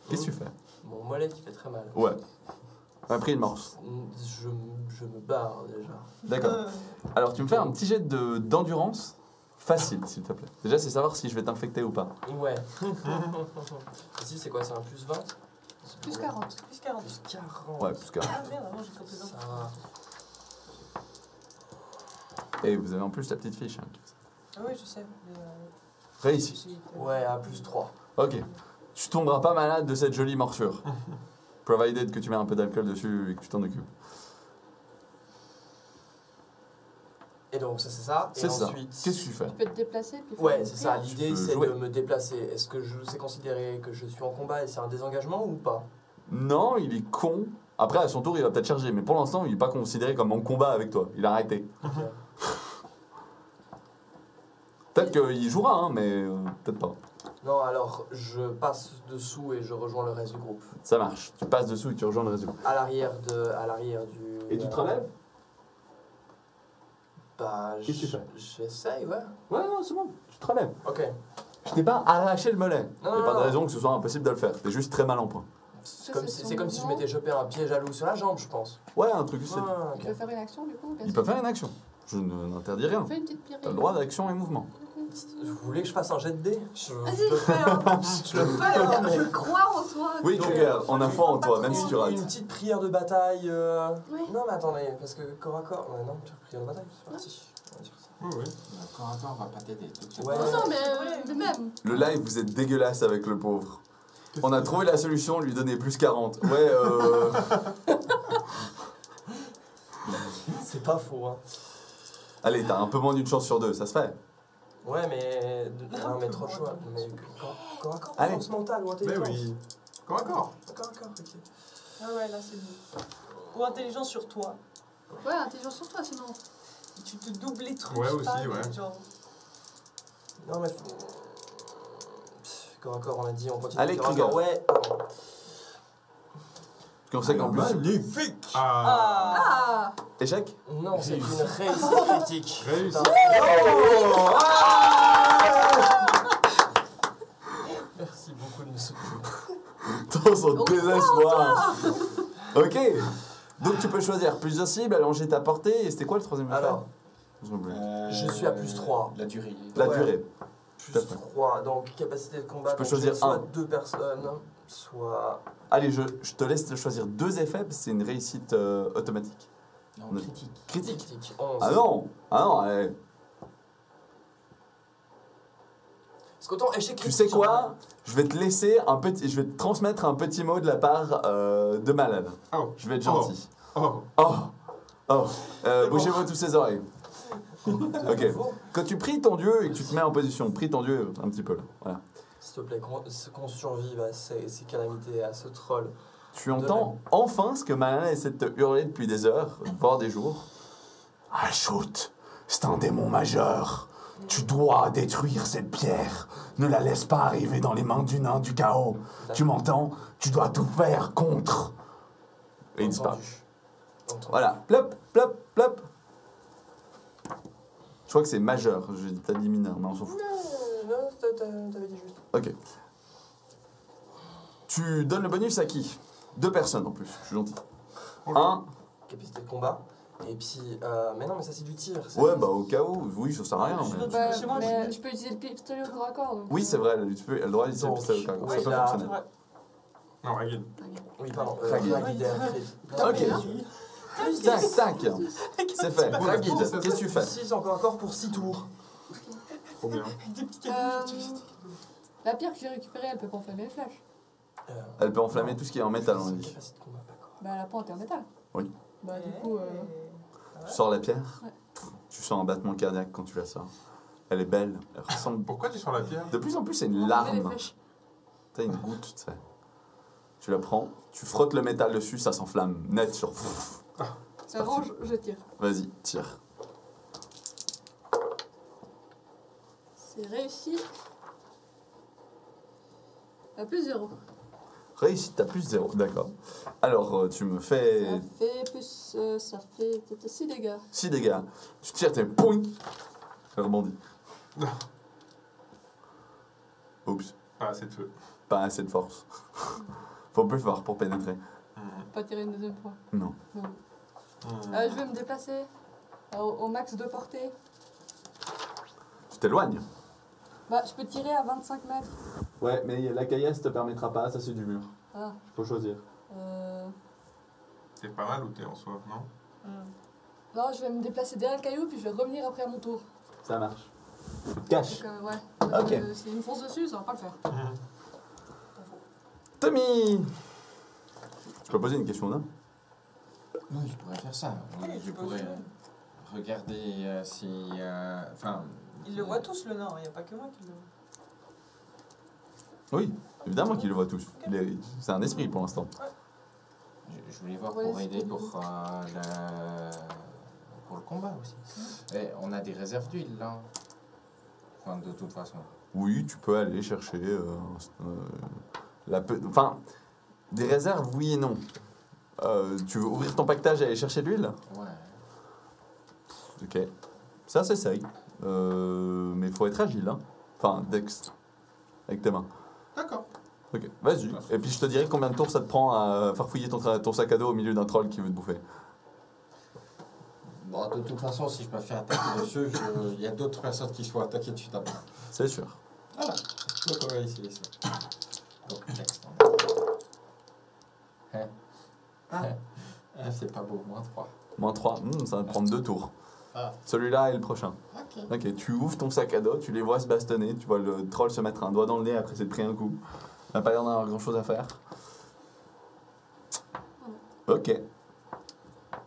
Qu'est-ce que tu fais? Mon mollet qui fait très mal. Ouais. On a pris une morse. Je me barre déjà. D'accord. Alors tu me fais un petit jet d'endurance facile, s'il te plaît. Déjà, c'est savoir si je vais t'infecter ou pas. Ouais. Ici, c'est quoi? C'est un plus 20? Plus 40. Plus 40. Plus 40. Ouais, plus que... Ah merde, avant j'ai compté 20. Ça va. Et vous avez en plus la petite fiche. Hein. Ah oui, je sais. Mais Réussi. Ouais, à plus 3. Ok. Tu tomberas pas malade de cette jolie morsure. Provided que tu mets un peu d'alcool dessus et que tu t'en occupes. Et donc, ça, c'est ça. C'est Et ça. ensuite. Qu'est-ce que tu fais? Tu peux te déplacer puis faire Ouais, une c'est ça. prière. L'idée, peux c'est jouer. de me déplacer. Est-ce que c'est considéré que je suis en combat et c'est un désengagement ou pas? Non, il est con. Après, à son tour, il va peut-être charger. Mais pour l'instant, il n'est pas considéré comme en combat avec toi. Il a arrêté. Ok. Peut-être qu'il jouera, hein, mais peut-être pas. Non, alors, je passe dessous et je rejoins le reste du groupe. Ça marche. Tu passes dessous et tu rejoins le réseau. À l'arrière du. Et tu te relèves? Bah, Qu'est-ce que tu fais? j'essaye, ouais. Ouais, non, c'est bon. Tu te relèves. Ok. Je t'ai pas arraché le mollet. Il Non, n'y a pas non, de non. raison que ce soit impossible de le faire. T'es juste très mal en point. C'est Ça, comme, c'est si, son c'est comme si je mouvement. m'étais chopé un piège à loup sur la jambe, je pense. Ouais, un truc c'est. Ah, Tu ok. peux faire une action du coup? Il peut faire une action. Je n'interdis rien. Fais une petite pirée. T'as le droit d'action et mouvement. Vous voulez que je fasse un jet de dés? Vas-y, fais un. Je le fais, hein, mais. Je crois en toi. Oui, Donc, Kruger, on a foi en toi, même si tu Une rates. petite prière de bataille. Oui. Non, mais attendez, parce que corps à corps. Ouais, non, prière de bataille, c'est parti. On va dire ça. Oui, oui. D'accord, attends, on va pas t'aider tout de suite. Ouais. Non, non, mais Ouais. de même. Le live, vous êtes dégueulasse avec le pauvre. On a trouvé la solution, lui donner plus 40. Ouais, C'est pas faux, hein. Allez, t'as un peu moins d'une chance sur deux, ça se fait. Ouais, mais. Non, mais trop de choix. Mais corps à corps, Allez. force mentale ou Mais intelligence? oui. Corps à corps. Corps à corps, ok. Ah ouais, là c'est mieux. Ou intelligence sur toi. Ouais, intelligence sur toi sinon. Tu te doubles les trucs. Ouais, je sais aussi, pas, ouais. mais genre. Non, mais. Corps à corps, on a dit, on continue. Allez, corps à Kruger. corps, ouais. Parce qu'on sait qu'en plus. Magnifique. Ah. Ah! Échec? Non, c'est une réussite critique. Réussi. Putain. Merci beaucoup de me soutenir. Dans son désespoir. Ok. Donc tu peux choisir plusieurs cibles, allonger ta portée, et c'était quoi le troisième Alors, S'il vous plaît. je suis à plus 3. La durée. La ouais. durée. Plus tout à fait. 3, donc capacité de combat. Tu peux donc choisir j'ai soit un. 2 personnes, soit. Allez, je te laisse choisir deux effets, parce que c'est une réussite automatique. Non, Non. critique. Critique. Critique 11. Ah non. allez. Parce qu'autant échec Tu critique. sais quoi? Je vais te laisser je vais te transmettre un petit mot de la part de Malade. Oh. Je vais être gentil. Oh. Oh. Bougez-vous tous ces oreilles. Ok. Quand tu pries ton dieu et que tu te mets en position, prie ton dieu un petit peu là. Voilà. S'il te plaît, qu'on survive à ces calamités, à ce troll. Tu entends enfin ce que Malade essaie de te hurler depuis des heures, voire des jours. Ah, shoot, c'est un démon majeur. Tu dois détruire cette pierre. Ne la laisse pas arriver dans les mains du nain du chaos. Tu m'entends? Tu dois tout faire contre. Et il disparaît. Entendu. Voilà, plop, plop, plop. Je crois que c'est majeur, t'as dit mineur, mais on s'en fout. Non, t'avais dit juste. Ok. Tu donnes le bonus à qui? 2 personnes en plus, je suis gentil. Un, Capacité de combat. Et puis, mais non, mais ça c'est du tir. ouais, bah au cas où, oui, ça sert à rien. Je mais- suis Bah, chez moi, mais je- je peux utiliser le pistolet au corps à corps. donc, Oui, c'est vrai, tu peux, elle a le droit d'utiliser le Donc, pistolet au cargo, ouais, ça peut là- fonctionner. Ouais. Non, Ragil. Oui, pardon. Ragil. Ragil et Alfred. Ok. Tac, tac, c'est fait. Ragid, qu'est-ce que tu fais? 6 encore un corps pour 6 tours. Trop bien. La pierre que j'ai récupérée, elle peut pas enflammer les flèches. Elle peut enflammer tout ce qui est en métal, on a dit. Capacité de combat, d'accord. Bah, la pente est en métal. Oui. Bah, du coup, Tu sors la pierre, Ouais. tu sens un battement cardiaque quand tu la sors. Elle est belle, elle ressemble. Pourquoi tu sors la pierre? De plus en plus, c'est une enflammer les larme. flèches. T'as une goutte, tu sais. Tu la prends, tu frottes le métal dessus, ça s'enflamme net sur. C'est Avant, parti. je tire. Vas-y, tire. C'est réussi. À plus 0. Réussite, t'as plus 0, d'accord. Alors, tu me fais Ça fait plus. Ça fait peut-être 6 dégâts. 6 dégâts. Tu tires, t'es poing. Elle rebondit. Oups, Pas assez de feu. pas assez de force. Faut plus fort pour pénétrer. Pas tirer une deuxième fois. Non. Je vais me déplacer au max de portée. Tu t'éloignes. Bah, je peux tirer à 25 mètres. Ouais, mais la caillasse te permettra pas, ça c'est du mur. Ah. Faut choisir. T'es pas mal où t'es en soi, non? Non, je vais me déplacer derrière le caillou, puis je vais revenir après à mon tour. Ça marche. Tu te caches. Donc, ouais. Ok. S'il me fonce dessus, ça va pas le faire. Tommy! Je peux poser une question là? Oui, je pourrais faire ça. Oui, Je tu peux pourrais aussi. regarder si... Enfin... Ils le voient tous, le nain, il n'y a pas que moi qui le vois. Oui, évidemment qu'ils le voient tous. C'est un esprit pour l'instant. Je voulais voir Ouais, pour c'est aider pas pour le combat aussi. Et on a des réserves d'huile là. Enfin, de toute façon. Oui, tu peux aller chercher enfin, des réserves, oui et non. Tu veux ouvrir ton pactage et aller chercher de l'huile? Ouais. Ok. Ça s'essaye. Mais il faut être agile, hein. Enfin, dex. Avec tes mains. D'accord. Ok, vas-y. Et puis je te dirai combien de tours ça te prend à farfouiller ton sac à dos au milieu d'un troll qui veut te bouffer. Bon, de toute façon, si je me fais attaquer dessus, il y a d'autres personnes qui se font attaquer dessus d'abord. C'est sûr. Voilà. Donc on va essayer ça. Donc, texte. C'est pas beau, moins 3. Moins 3, ça va te prendre 2 tours. Ah. Celui-là et le prochain. Ok. Ok, tu ouvres ton sac à dos, tu les vois se bastonner, tu vois le troll se mettre un doigt dans le nez après s'être pris un coup. Il n'a pas l'air d'avoir grand chose à faire. Ok.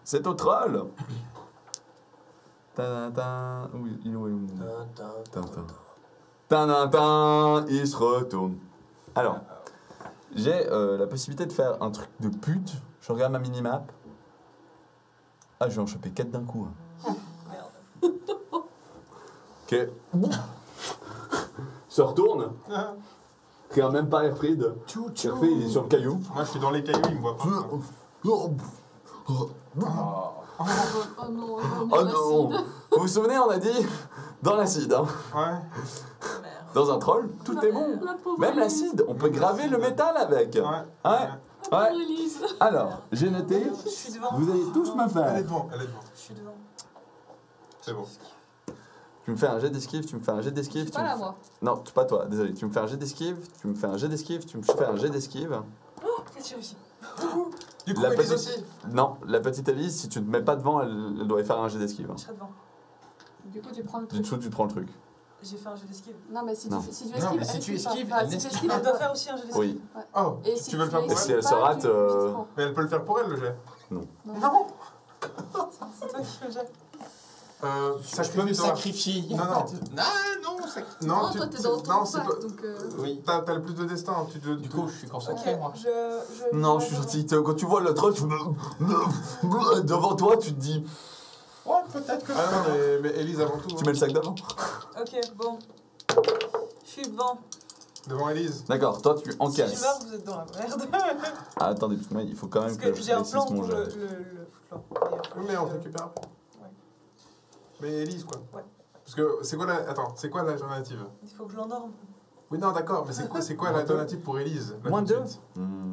C'est au troll. Tadadin. Où il est où, Tadadin, il se retourne. Alors, j'ai la possibilité de faire un truc de pute. Je regarde ma minimap. Ah, je vais en choper 4 d'un coup. Hein. Ok. Se retourne. Regarde même pas Airfried. Airfried, il est sur le caillou. Moi, je suis dans les cailloux, ils me voient pas. Oh Oh non, non. Vous vous souvenez, on a dit dans l'acide. Hein. Ouais. Dans un troll, tout est bon. Même l'acide, on peut graver le métal avec. Ouais. Ouais. Ouais. Alors, j'ai noté. Je suis devant. Vous allez tous me Elle est faire. devant, elle est devant. Je suis devant. C'est bon. Tu me fais un jet d'esquive, tu me fais un jet d'esquive. Pas là, moi. Non, pas toi, désolé. Tu me fais un jet d'esquive, tu me fais un jet d'esquive, tu me fais un jet d'esquive. J'ai réussi. Du coup, La Élise petite- aussi. Non, la petite Elise, si tu ne te mets pas devant, elle doit y faire un jet d'esquive. Je serai devant. Du coup, tu prends le Du truc. coup, tu te prends le truc. J'ai fait un jeu d'esquive. Non, mais si Non. tu esquives, Non, mais si tu esquives, pas. elle Si tu n'esquive esquives, Elle elle doit doit faire aussi un jeu d'esquive. Oui. Oh, Et tu veux le faire pour Et si elle elle se rate, Mais elle peut le faire pour elle, le jet. C'est toi qui fais le jet. Je peux me sacrifier. Non, non. Non, Non, Non, toi, t'es dans ton non, c'est sac, pas... donc... Oui. T'as le plus de destin. Du coup, je suis concentré, moi. Non, je suis gentil. Quand tu vois le troll, tu... devant toi, tu te dis... Ouais, peut-être que... Ah non, mais Élise avant tout. Tu mets le sac devant. Ok, bon. Je suis devant. Devant Élise. D'accord, toi tu Si je encaisses. meurs, vous êtes dans la merde. Ah, attendez, parce que moi, il faut quand même Parce que que j'ai un réussisse plan mon pour jeu. le flanc. d'ailleurs. Oui, mais on récupère après. Ouais. Mais Élise, quoi. Ouais. Parce que c'est quoi la... Attends, c'est quoi l'alternative? Il faut que je l'endorme. Oui, non, d'accord, mais c'est quoi l'alternative pour Élise là, Moins tout de 2. suite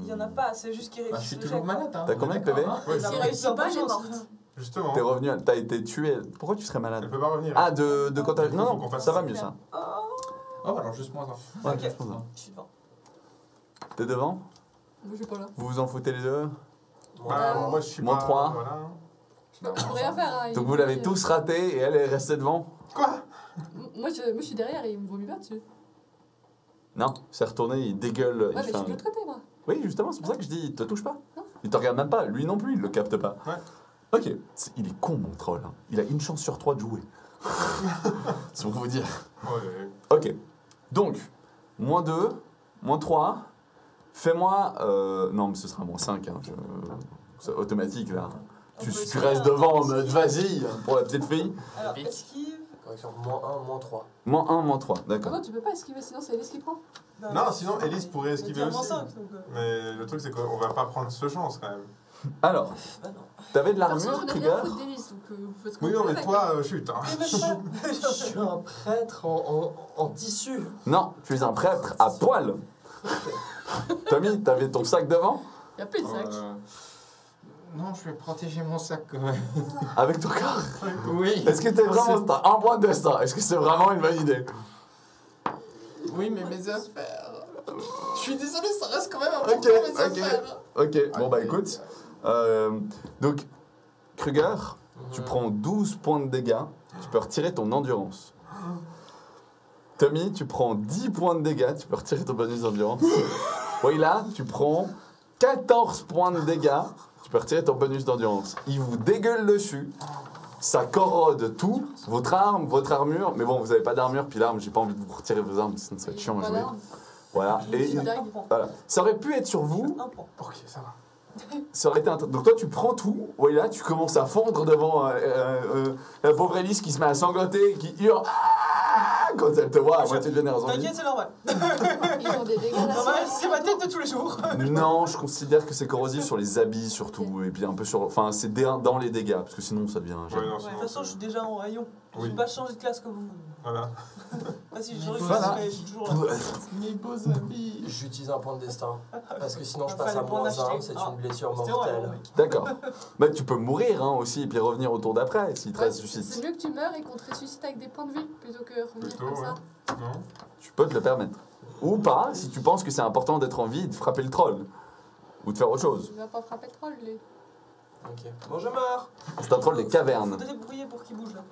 Il y en a pas, c'est juste qu'il Bah, réussit. je suis le toujours jet, malade. Hein, T'as combien de PV? Ouais, Il Si a elle réussi réussit pas, elle est chance. morte. Justement. T'es revenu, t'as été tué. Pourquoi tu serais malade? Elle peut pas revenir. Ah, de quand t'as. Faut Non, qu'on non, fasse ça va ça. mieux ça. Oh, alors juste moins 1. Ouais, Ok. juste pour ça. Je suis devant. T'es devant? Moi, je suis pas là. Vous vous en foutez les deux? Bah, moi, je suis Moins pas... 3. Voilà. Je peux rien faire. Hein, Donc il vous me l'avez vomit, tous raté et elle est restée devant? Quoi? Moi, je suis derrière et il me vomit pas dessus. Non, c'est retourné, il dégueule. Ouais, il mais fait je suis un- de l'autre côté, moi. Oui, justement, c'est pour ça que je dis, il te touche pas. Non. Il te regarde même pas, lui non plus, il le capte pas. Ouais. Ok, il est con mon troll. Hein. Il a une chance sur 3 de jouer. C'est pour vous dire. Ouais. Ok, donc, moins 2, moins 3, fais-moi... non, mais ce sera moins 5, hein, c'est automatique là. On Tu, peut tu essayer restes un devant en esquive. mode vas-y pour la petite fille. Alors, Vite. esquive. Correction, moins 1, moins 3. Moins 1, moins 3, Ah d'accord. non, tu peux pas esquiver, sinon c'est Elise qui prend. Bah, Non, sinon, Élise pourrait il esquiver tire moins aussi. 5, donc. Mais le truc, c'est qu'on va pas prendre ce chance, quand même. Alors, Bah non. t'avais de Perso, l'armure, j'en ai rien à Kruger? foutre d'Elise, donc vous faites ce que Oui, vous non, voulez mais avec. toi, chute, hein. Mais même pas. Je suis un prêtre en tissu. Non, tu es un prêtre à poil. Tommy, t'avais ton sac devant? Y'a plus de sac. Non, je vais protéger mon sac quand même. Avec ton corps? Oui. Est-ce que t'es vraiment... T'as un point de destin. Est-ce que c'est vraiment une bonne idée? Oui, mais mes affaires. Je suis désolé, ça reste quand même important, Ok, mes ok. affaires. Ok, bon bah écoute. Donc, Kruger, tu prends 12 points de dégâts. Tu peux retirer ton endurance. Tommy, tu prends 10 points de dégâts. Tu peux retirer ton bonus d'endurance. Wayla, tu prends 14 points de dégâts. Tu peux retirer ton bonus d'endurance. Il vous dégueule dessus. Ça corrode tout. Votre arme, votre armure. Mais bon, vous n'avez pas d'armure. Puis l'arme, j'ai pas envie de vous retirer vos armes. Sinon, ça va être chiant à Pas jouer. d'arme. Voilà. Et Une dague. voilà. Ça aurait pu être sur vous. Un point. Ok, ça va. Ça aurait été donc toi tu prends tout, ouais là tu commences à fondre devant la pauvre Élise qui se met à sangloter et qui hurle ah quand elle te voit à moitié de génération. T'inquiète, c'est normal. Ils ont des dégâts là. Normal, c'est ma tête de tous les jours. Non, je considère que c'est corrosif sur les habits surtout et puis un peu sur, enfin c'est dans les dégâts parce que sinon ça devient. Ouais, gênant. non, De sinon, toute façon, je suis déjà en rayon. Je Oui. vais pas changer de classe comme vous. Voilà. Ah si, j'ai changé de Voilà. classe, mais je suis toujours là. Mes beaux habits. J'utilise un point de destin. Parce que sinon je Enfin, passe à les points moins d'acheter. 1, c'est Ah. une blessure C'était vrai, mortelle. mec. D'accord. Bah tu peux mourir hein, aussi et puis revenir au tour d'après s'il te Ouais, ressuscite. c'est mieux que tu meurs et qu'on te ressuscite avec des points de vie plutôt que revenir Plutôt, comme ouais. ça. Non? Tu peux te le permettre. Ou pas si tu penses que c'est important d'être en vie et de frapper le troll ou de faire autre chose. Il va pas frapper le troll, lui. Ok. Bon, je meurs. C'est un troll des cavernes. Faudrait brouiller pour qu'il bouge là.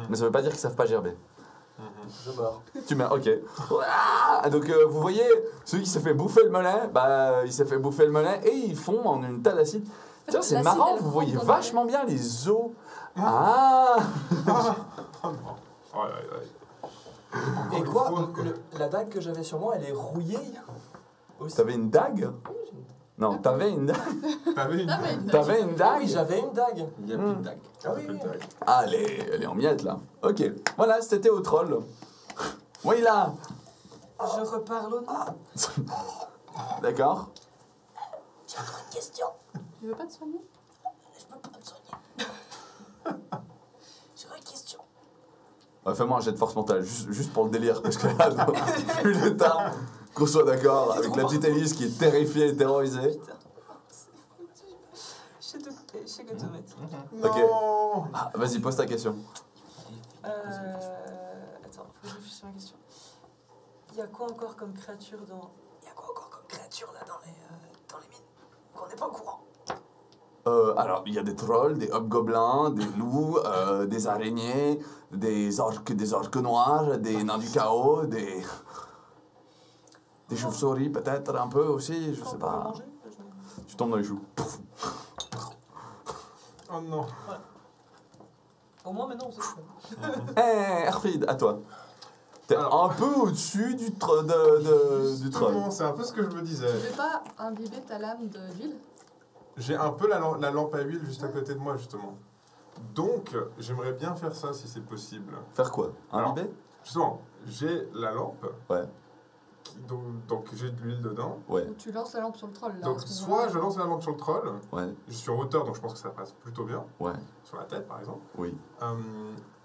Mais ça veut pas dire qu'ils savent pas gerber. Je meurs. Tu meurs, ok. Ah, donc vous voyez, celui qui s'est fait bouffer le mollet, bah il s'est fait bouffer le mollet et ils font en une tas d'acide. Tiens, c'est L'acide, marrant, elle vous prend voyez dans le vachement bien les os. Ah Oh non. Oh, Et quoi une fois, quoi. La dague que j'avais sur moi, elle est rouillée aussi. T'avais une dague? Non, t'avais une dague. T'avais une... T'avais une T'avais une Ah dague? oui, j'avais une dague. Il n'y a plus de dague. Ah oui, oui. Ah, elle est en miettes là. Ok, voilà, c'était au troll. Oui là. Je reparle au nom. D'accord. J'ai encore une question. Tu veux pas te soigner? Je peux pas me soigner. J'ai une question. Fais-moi un jet de force mentale, juste pour le délire, parce que là, vu l'état, qu'on soit d'accord, avec la petite Élise qui est terrifiée et terrorisée. Je sais que te mettre. Ok. Non. Ah, vas-y, pose ta question. Attends, faut que je réfléchisse à ma question. Il y a quoi encore comme créature dans. Il y a quoi encore comme créature là dans les mines qu'on n'est pas au courant? Alors, il y a des trolls, des hobgoblins, des loups, des araignées, des orques noirs, des nains du chaos, des chauves-souris peut-être un peu aussi, je Qu'on sais peut pas. manger? Tu tombes dans les choux. Oh non. Au moins maintenant on sait ça. Eh, Erfried, à toi. T'es Alors. un peu au-dessus du troll. Justement, c'est un peu ce que je me disais. Tu veux pas imbiber ta lame d'huile? J'ai un peu la lampe à huile juste à côté de moi, justement. Donc, j'aimerais bien faire ça si c'est possible. Faire quoi? Un Alors, bébé? Justement, j'ai la lampe. Ouais. Donc j'ai de l'huile dedans. Ouais. Donc tu lances la lampe sur le troll là. Donc à ce soit moment-là. je lance la lampe sur le troll, Ouais. je suis en hauteur donc je pense que ça passe plutôt bien, Ouais. sur la tête par exemple. Oui.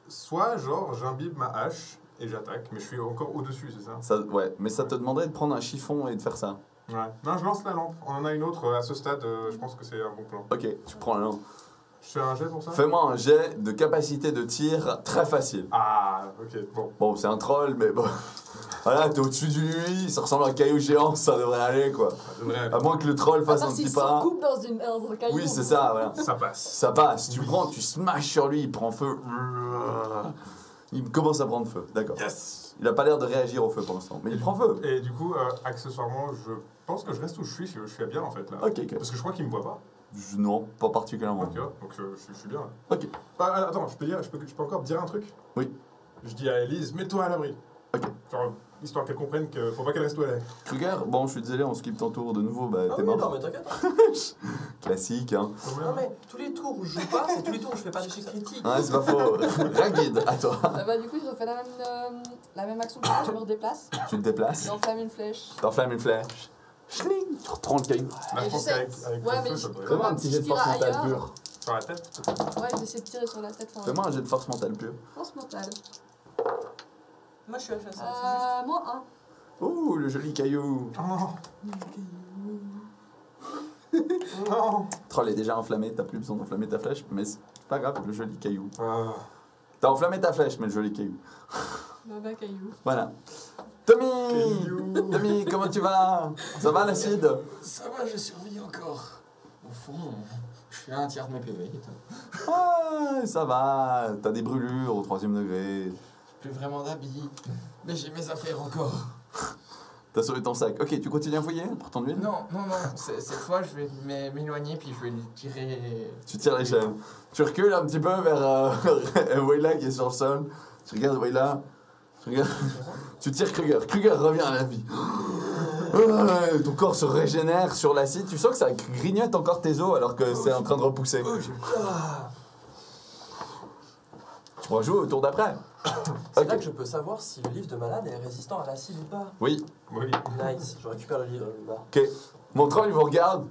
Soit genre j'imbibe ma hache et j'attaque, mais je suis encore au-dessus, c'est ça? Ouais. Mais ça te demanderait de prendre un chiffon et de faire ça. Ouais. Non, je lance la lampe. On en a une autre à ce stade, je pense que c'est un bon plan. Ok, tu prends la lampe. Je fais un jet pour ça? Fais-moi un jet de capacité de tir très facile. Ah, ok, bon. Bon, c'est un troll, mais bon. Voilà, t'es au-dessus du lui, ça ressemble à un caillou géant, ça devrait aller quoi. Ça devrait aller. À moins que le troll À fasse part un s'il petit se pas. coupe dans un caillou. Oui, c'est ça, voilà. Ça passe. Ça passe. Tu prends, tu smashes sur lui, il prend feu. Il commence à prendre feu, d'accord. Yes! Il a pas l'air de réagir au feu pour l'instant, mais il prend feu. Et du coup, accessoirement, je pense que je reste où je suis bien en fait là. Ok, ok. Parce que je crois qu'il me voit pas. Non, pas particulièrement. Ok, donc je suis bien là. Ok. Attends, je peux encore dire un truc? Oui. Je dis à Elise, mets-toi à l'abri. Ok. Genre, histoire qu'elle comprenne qu'il faut pas qu'elle reste où elle est. Kruger, bon, je suis désolé, on skip ton tour de nouveau, bah Ah t'es oui, mort. non, mais t'inquiète. Hein. Classique, hein. Non, mais tous les tours où je joue pas, c'est tous les tours où je fais pas d'échec critique. Ouais, c'est pas faux. Raguide, à toi. Bah du coup je refais la même action que toi, je me redéplace. Tu te déplaces, J'enflamme une flèche. t'enflammes une flèche. Schling, tu reprends le caillou. Là, je Et pense j'essaie- qu'avec Ouais, le mais feu, je- ça devrait Comment Fais-moi un petit si jet je de tire force mentale ailleurs pure. sur la tête. Ouais, j'essaie de tirer sur la tête. Enfin, Fais-moi un jet de force mentale pure. force mentale. Moi, je suis HSA, c'est juste. Moins 1. Ouh, le joli caillou. Oh non! Non! Troll est déjà enflammé, t'as plus besoin d'enflammer ta flèche, mais c'est pas grave, le joli caillou. Ah. T'as enflammé ta flèche, mais le joli caillou. Baba caillou. Voilà. Tommy Caillou. Tommy, comment tu vas? Ça va l'acide? Ça va, je survis encore. Au fond, je suis à un tiers de mes PV. et tout. Ouais, ça va. T'as des brûlures au 3e degré. Plus vraiment d'habits, mais j'ai mes affaires encore. T'as sauvé ton sac. Ok, tu continues à fouiller pour ton huile? Non, cette fois je vais m'éloigner puis je vais lui tirer. Tu tires les chaînes. Tu recules un petit peu vers Wayla qui est sur le sol. Tu regardes Wayla. Tu regardes. Tu tires Kruger. Kruger revient à la vie. Ton corps se régénère sur l'acide. Tu sens que ça grignote encore tes os alors que c'est en train de repousser. Tu pourras jouer au tour d'après. C'est Ok. là que je peux savoir si le livre de malade est résistant à l'acide ou pas. Oui, Oui. Nice, je récupère le livre là. ok. Mon troll, il vous regarde.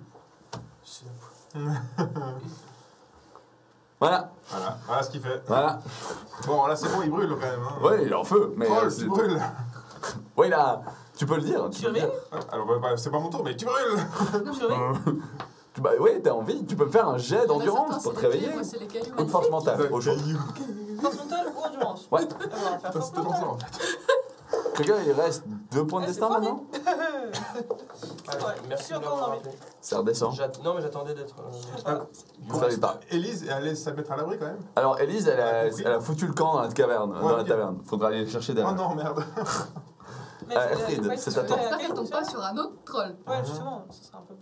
Voilà, Voilà ce qu'il fait. voilà. Bon, là c'est bon, il brûle quand même. Hein. Ouais, il est en feu. Mais Troll, c'est- tu brûles. Ouais, là, tu peux le dire. Tu peux le dire. Alors, c'est pas mon tour, mais tu brûles. Bah ouais, t'as envie. Tu peux me faire un jet d'endurance pour te réveiller. Moi, c'est les cailloux. Ou de force mentale, au choix. Force mentale ou endurance? Ouais. On va faire force C'était dans ça mentale. en fait. Kruger, il reste 2 points de Ah, destin c'est maintenant. Ouais, Merci je de suis encore m'avoir en rappelé. Ça redescend. Non, mais j'attendais d'être. Vous savez pas. Élise est allée se mettre à l'abri quand même. Alors, Elise, elle compris. a foutu le camp dans la caverne. Ouais, Dans la ok. taverne. Faudra aller le chercher Oh derrière. non, merde. Mais Elfried, ouais, c'est tu à toi. veux J'espère la qu'elle tombe quête, pas sur un autre troll. Ouais, justement, ce serait un peu.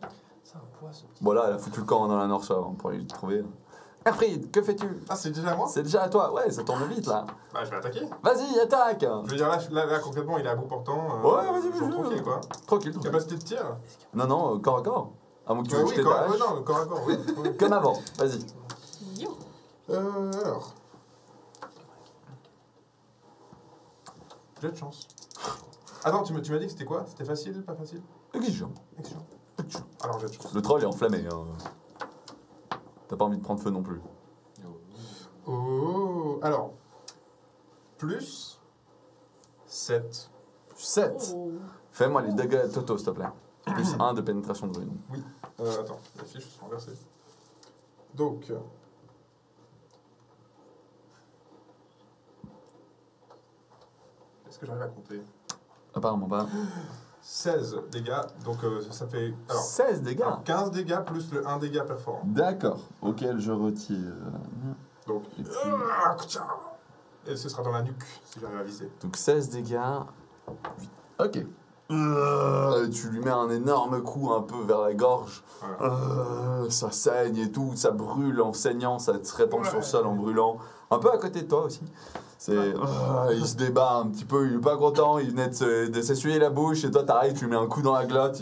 C'est un poids ce petit. Bon, là, elle a foutu le camp dans la Norseur pour aller le trouver. Elfried, que fais-tu? Ah, c'est déjà à moi? C'est déjà à toi. Ouais, ça tourne vite là. Bah, je vais attaquer. Vas-y, attaque. Je veux dire, là concrètement, il est à bout portant. Ouais, vas-y, genre vas-y. tranquille quoi. Tranquille. tranquille. Capacité de tir? Non, corps à corps. À moins que tu Ouais, veux oui, jeter ta hache. non, corps à corps, oui. Oui. Comme avant. Vas-y. Yo. Alors. J'ai de chance. Attends, tu m'as dit que c'était quoi? C'était facile, pas facile? Exigeant. Excellent. Alors j'ai de chance. Le troll est enflammé. Hein. T'as pas envie de prendre feu non plus. Oh, alors. Plus 7. 7. Oh. Fais-moi les dégâts totaux, s'il te plaît. Plus 1 de pénétration de rune. Attends, les fiches sont renversées. Donc. Est-ce que j'arrive à compter? Apparemment pas. 16 dégâts, donc ça fait. Alors, 16 dégâts. 15 dégâts plus le 1 dégât perforant. D'accord. Auquel je retire. Donc. Et puis- Et ce sera dans la nuque, si j'arrive à viser. Donc 16 dégâts. Ok. Tu lui mets un énorme coup un peu vers la gorge. Voilà. Ça saigne et tout, ça brûle en saignant, ça se répand sur le sol en brûlant. Un peu à côté de toi aussi. C'est, il se débat un petit peu, il est pas content, il venait de s'essuyer la bouche et toi t'arrives, tu lui mets un coup dans la glotte.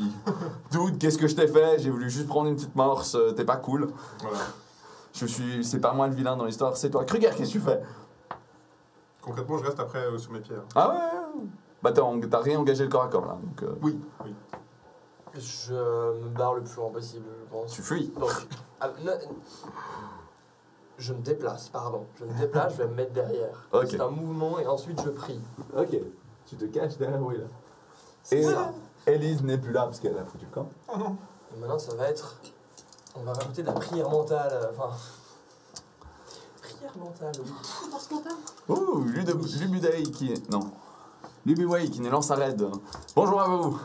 Dude, qu'est-ce que je t'ai fait? J'ai voulu juste prendre une petite morse, t'es pas cool. Voilà. C'est pas moi le vilain dans l'histoire, c'est toi. Kruger, qu'est-ce que tu fais? Concrètement, je reste après sur mes pieds. Ah ouais. Bah t'as réengagé le corps à corps là. Donc, Oui. Je me barre le plus loin possible, je pense. tu fuis. Donc, je me déplace, pardon. Je me déplace, je vais me mettre derrière. Ok. C'est un mouvement et ensuite je prie. Ok. Tu te caches derrière Will. C'est Et ça. Elise n'est plus là parce qu'elle a foutu le camp. Oh non. Et maintenant, ça va être... On va rajouter de la prière mentale. Enfin... Prière mentale, oui. Force mentale. Ouh, Lubudei qui est... Non. Lubuwei qui nous lance un raid. Bonjour à vous.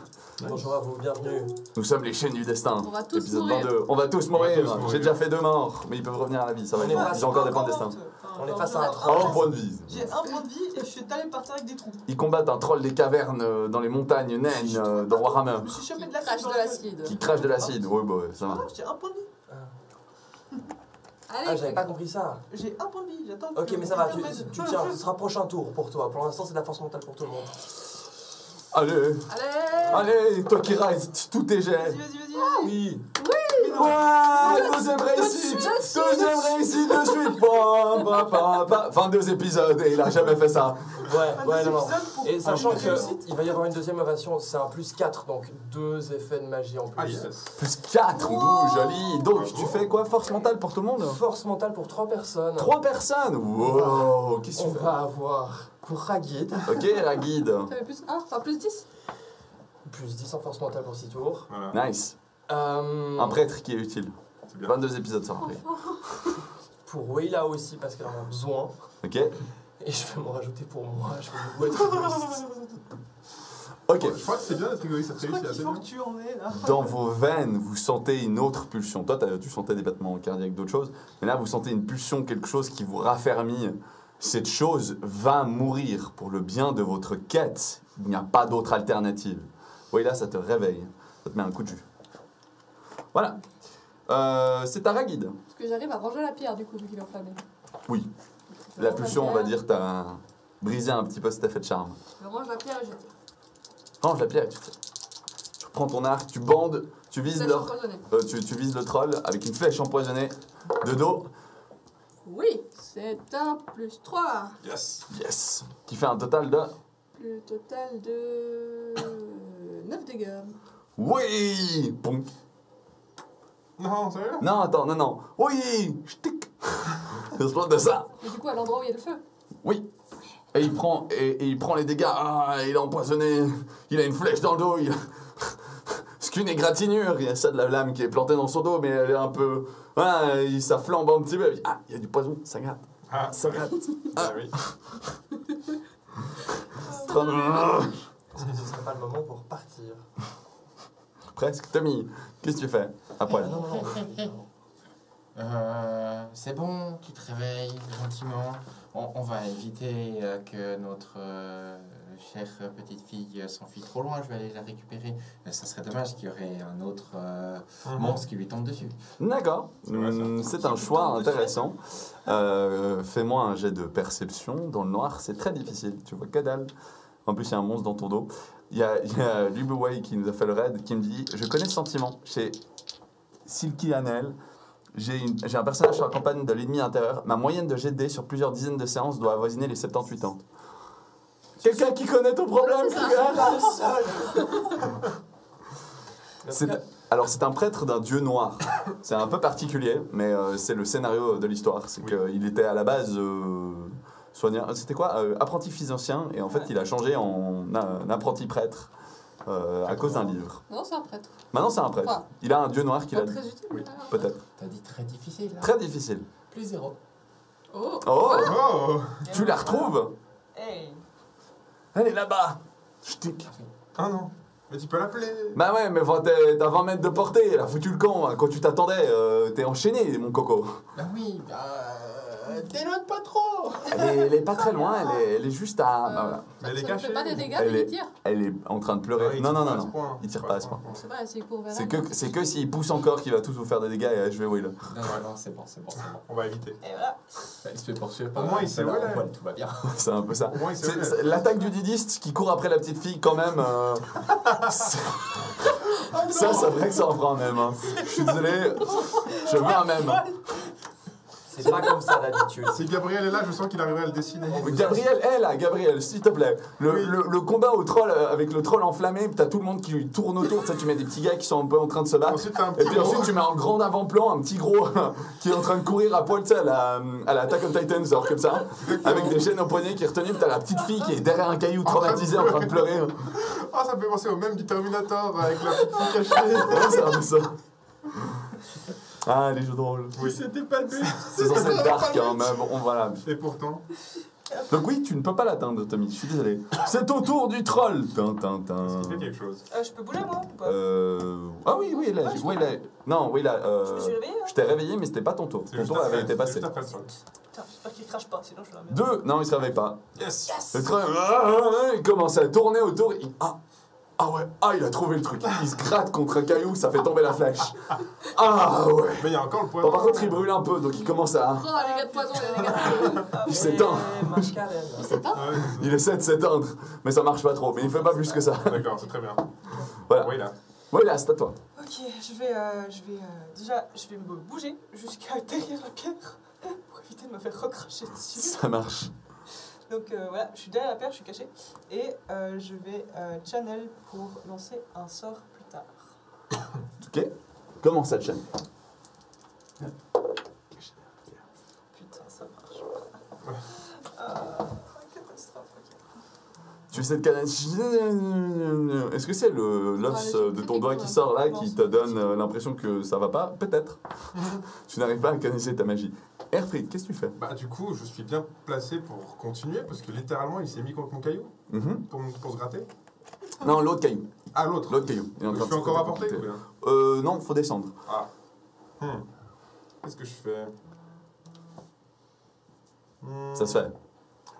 Bonjour à vous, bienvenue. Nous sommes les chaînes du destin. On va tous Épisode mourir. 22. On va tous mourir. tous mourir. J'ai déjà fait 2 morts, mais ils peuvent revenir à la vie. Ça va. On est pas- Ils ont encore des points de destin. On est face à un Un troll. point de vie. J'ai un point de vie et je suis allé partir avec des trous. Ils combattent un troll des cavernes dans les montagnes naines dans Warhammer. Je me suis chopé Qui de la crache dans de la l'acide. Qui crache de l'acide. Ouais, bah, ça va. Ah, j'ai un point de vie. Ah, Allez, j'avais pas compris ça. J'ai un point de vie, j'attends. Ok, que mais ça va, quelqu'un tu m'aide. tiens, ce sera prochain tour pour toi. Pour l'instant, c'est de la force mentale pour tout le monde. Allez. allez. Allez, toi qui reste, tous tes jets. Vas-y. Oui. Ouais, deuxième réussite. Deuxième réussite de suite. 22 épisodes et il a jamais fait ça. Ouais, non. Et Ah, sachant qu'il va y avoir une deuxième ovation, c'est un +4, donc 2 effets de magie en plus. Ah yes. Plus 4, joli. Donc tu fais quoi? Force mentale pour tout le monde? Force mentale pour 3 personnes. 3 personnes. Wow, qu'est-ce que On tu fais? va avoir pour Ragid, Ok, la guide. T'avais plus 1, enfin plus 10. +10 en force mentale pour 6 tours. Voilà. Nice. Euh, Un prêtre qui est utile. C'est bien. 22 épisodes ça après. Pour Wayla aussi, parce qu'elle en a besoin. Ok. Et je vais m'en rajouter pour moi, je vais vous être égoïste. Ok. Je crois que c'est bien d'être égoïste, ça te Je crois réussit qu'il assez faut bien. que tu en aies là. Dans vos veines, vous sentez une autre pulsion. Toi, tu sentais des battements cardiaques, d'autres choses. Mais là, vous sentez une pulsion, quelque chose qui vous raffermit. Cette chose va mourir pour le bien de votre quête. Il n'y a pas d'autre alternative. Oui, là, ça te réveille. Ça te met un coup de jus. Voilà. C'est ta guide. Est-ce que j'arrive à ranger la pierre du coup vu qu'il est enflammé? Oui. La pulsion, on va dire, t'as brisé un petit peu cet effet de charme. Je range la pierre et je tire. Range la pierre et tu tires. Tu prends ton arc, tu bandes, tu vises, Flèche empoisonnée. tu vises le troll avec une flèche empoisonnée de dos. Oui, c'est un +3. Yes. Yes. Qui fait un total de... Le total de 9 dégâts. Oui. Ponk. Non, sérieux? Non, attends, non. Oui. Ch'tic. Ça se de ça. Et du coup, à l'endroit où il y a le feu. Oui. Et il prend, et il prend les dégâts. Ah, il est empoisonné. Il a une flèche dans le dos. C'est qu'une égratignure. Il y a ça de la lame qui est plantée dans son dos, mais elle est un peu... Ah, ça flambe un petit peu. Ah, il y a du poison. Ça gratte. Ah, Ça gratte. ah oui. Est-ce que ce serait pas le moment pour partir? Presque. Tommy, qu'est-ce que tu fais après? Non. C'est bon, tu te réveilles gentiment. On va éviter que notre chère petite fille s'enfuit trop loin. Je vais aller la récupérer. Ça serait dommage qu'il y aurait un autre monstre qui lui tombe dessus. D'accord. C'est vrai, ça. C'est un choix intéressant. Fais-moi un jet de perception. Dans le noir, c'est très difficile. Tu vois que dalle. En plus, il y a un monstre dans ton dos. Il y a Lubuwei qui nous a fait le raid qui me dit « Je connais ce sentiment. Chez Silky Anel, j'ai un personnage sur la campagne de l'ennemi intérieur. Ma moyenne de jet de dés sur plusieurs dizaines de séances doit avoisiner les 78 ans. » Quelqu'un qui connaît ton problème, C'est ça. Kruger? Alors, c'est un prêtre d'un dieu noir. C'est un peu particulier, mais c'est le scénario de l'histoire. C'est qu'il était à la base soignant. C'était quoi? Apprenti physicien, et en fait, il a changé en apprenti prêtre à cause d'un livre. Non, c'est un prêtre. Maintenant, c'est un prêtre. Enfin, Il a un dieu noir qu'il Pas a. très utile. Oui. mais Peut-être. T'as dit très difficile, là. Très difficile. +0. Oh, Oh! Oh! Tu la retrouves? Hey. Elle est là-bas! Ch'tic. Ah non. Mais tu peux l'appeler. Bah ouais, mais t'as 20 mètres de portée, elle a foutu le camp. Hein. Quand tu t'attendais, t'es enchaîné, mon coco. Bah oui, t'éloigne pas trop. Elle est pas très loin, elle est juste à. bah voilà. Mais elle est ça ne cachée. fait pas des dégâts, Elle mais est- il tire. Elle est en train de Ah, pleurer. il non, tire non, pas non, à ce non. point. Il tire pas à ce point. Je sais pas, s'il court vers C'est elle. que s'il pousse encore qu'il va tous vous faire des dégâts et je vais Will. Non, c'est bon. On va éviter. Et voilà. Il se fait poursuivre Au moins, il sait où elle est. tout va bien. C'est un peu ça. Au moins, il sait où elle est. C'est l'attaque du didiste qui court après la petite fille quand même. C'est vrai que ça en prend un même. Hein. Je suis désolé. Je veux un même. C'est pas comme ça d'habitude. Si Gabriel est là, je sens qu'il arriverait à le dessiner. Gabriel est là, Gabriel, s'il te plaît. Oui. Le combat au troll avec le troll enflammé, t'as tout le monde qui lui tourne autour. Tu sais, tu mets des petits gars qui sont un peu en train de se battre. Ensuite, t'as un Et petit puis gros. ensuite, tu mets un grand avant-plan, un petit gros qui est en train de courir à poil, tu sais, à la Attack on Titan, genre comme ça, avec des chaînes au poignet qui est retenue. Puis t'as la petite fille qui est derrière un caillou traumatisée en train de pleurer. Ah, ça me fait penser au même du Terminator avec la petite fille cachée. Ouais, c'est un peu ça. Ah, les jeux de rôle. Oui. C'était pas le but. C'est censé être dark, hein, mais bon, voilà. Et pourtant, Donc oui, tu ne peux pas l'atteindre, Tommy, je suis désolé. C'est au tour du troll. Tin, tin, tin. est-ce qu'il fait quelque chose? Je peux bouger moi ou pas Ah oui, oui, là, oui, là. Non, oui, là. Je me suis réveillée hein. Je t'ai réveillé, mais c'était pas ton tour. C'est Ton juste tour après, avait été c'est passé. juste après le sol. Putain, j'espère qu'il crache pas, sinon je suis la merde. 2, non, il se réveille pas. Yes! Le troll, il commence à tourner autour. Ah ouais, il a trouvé le truc. Il se gratte contre un caillou, ça fait tomber la flèche. Ah ouais. Mais il y a encore le poison. Bon, par contre, il brûle un peu, donc il commence à. Prends un dégât de poison, les dégâts. Il s'éteint. Mascarène. Il s'éteint. Ah ouais, c'est Il essaie de s'éteindre, mais ça marche pas trop. Mais il fait pas plus que ça. ça. D'accord, c'est très bien. Voilà. Oui, là. Ouais, là, c'est à toi. Ok, déjà, je vais me bouger jusqu'à derrière la pierre pour éviter de me faire recracher dessus. Ça marche. Donc voilà, je suis derrière la pierre, je suis caché. Et je vais channel pour lancer un sort plus tard. Ok. Comment ça, chaîne? Putain, ça marche pas. Catastrophe, ok. Tu essaies de canaliser. Est-ce que c'est l'os Ouais, de ton doigt qui sort là qui te Non, donne l'impression que ça va pas? Peut-être. Tu n'arrives pas à canaliser ta magie. Airfried, qu'est-ce que tu fais? Bah, du coup, je suis bien placé pour continuer parce que littéralement, il s'est mis contre mon caillou Mhm. pour se gratter. Non, l'autre caillou. Ah, l'autre. L'autre caillou. Il est en Je train de suis se encore à côté. portée ou bien? Non, faut descendre. Ah. Qu'est-ce que je fais? Ça se fait.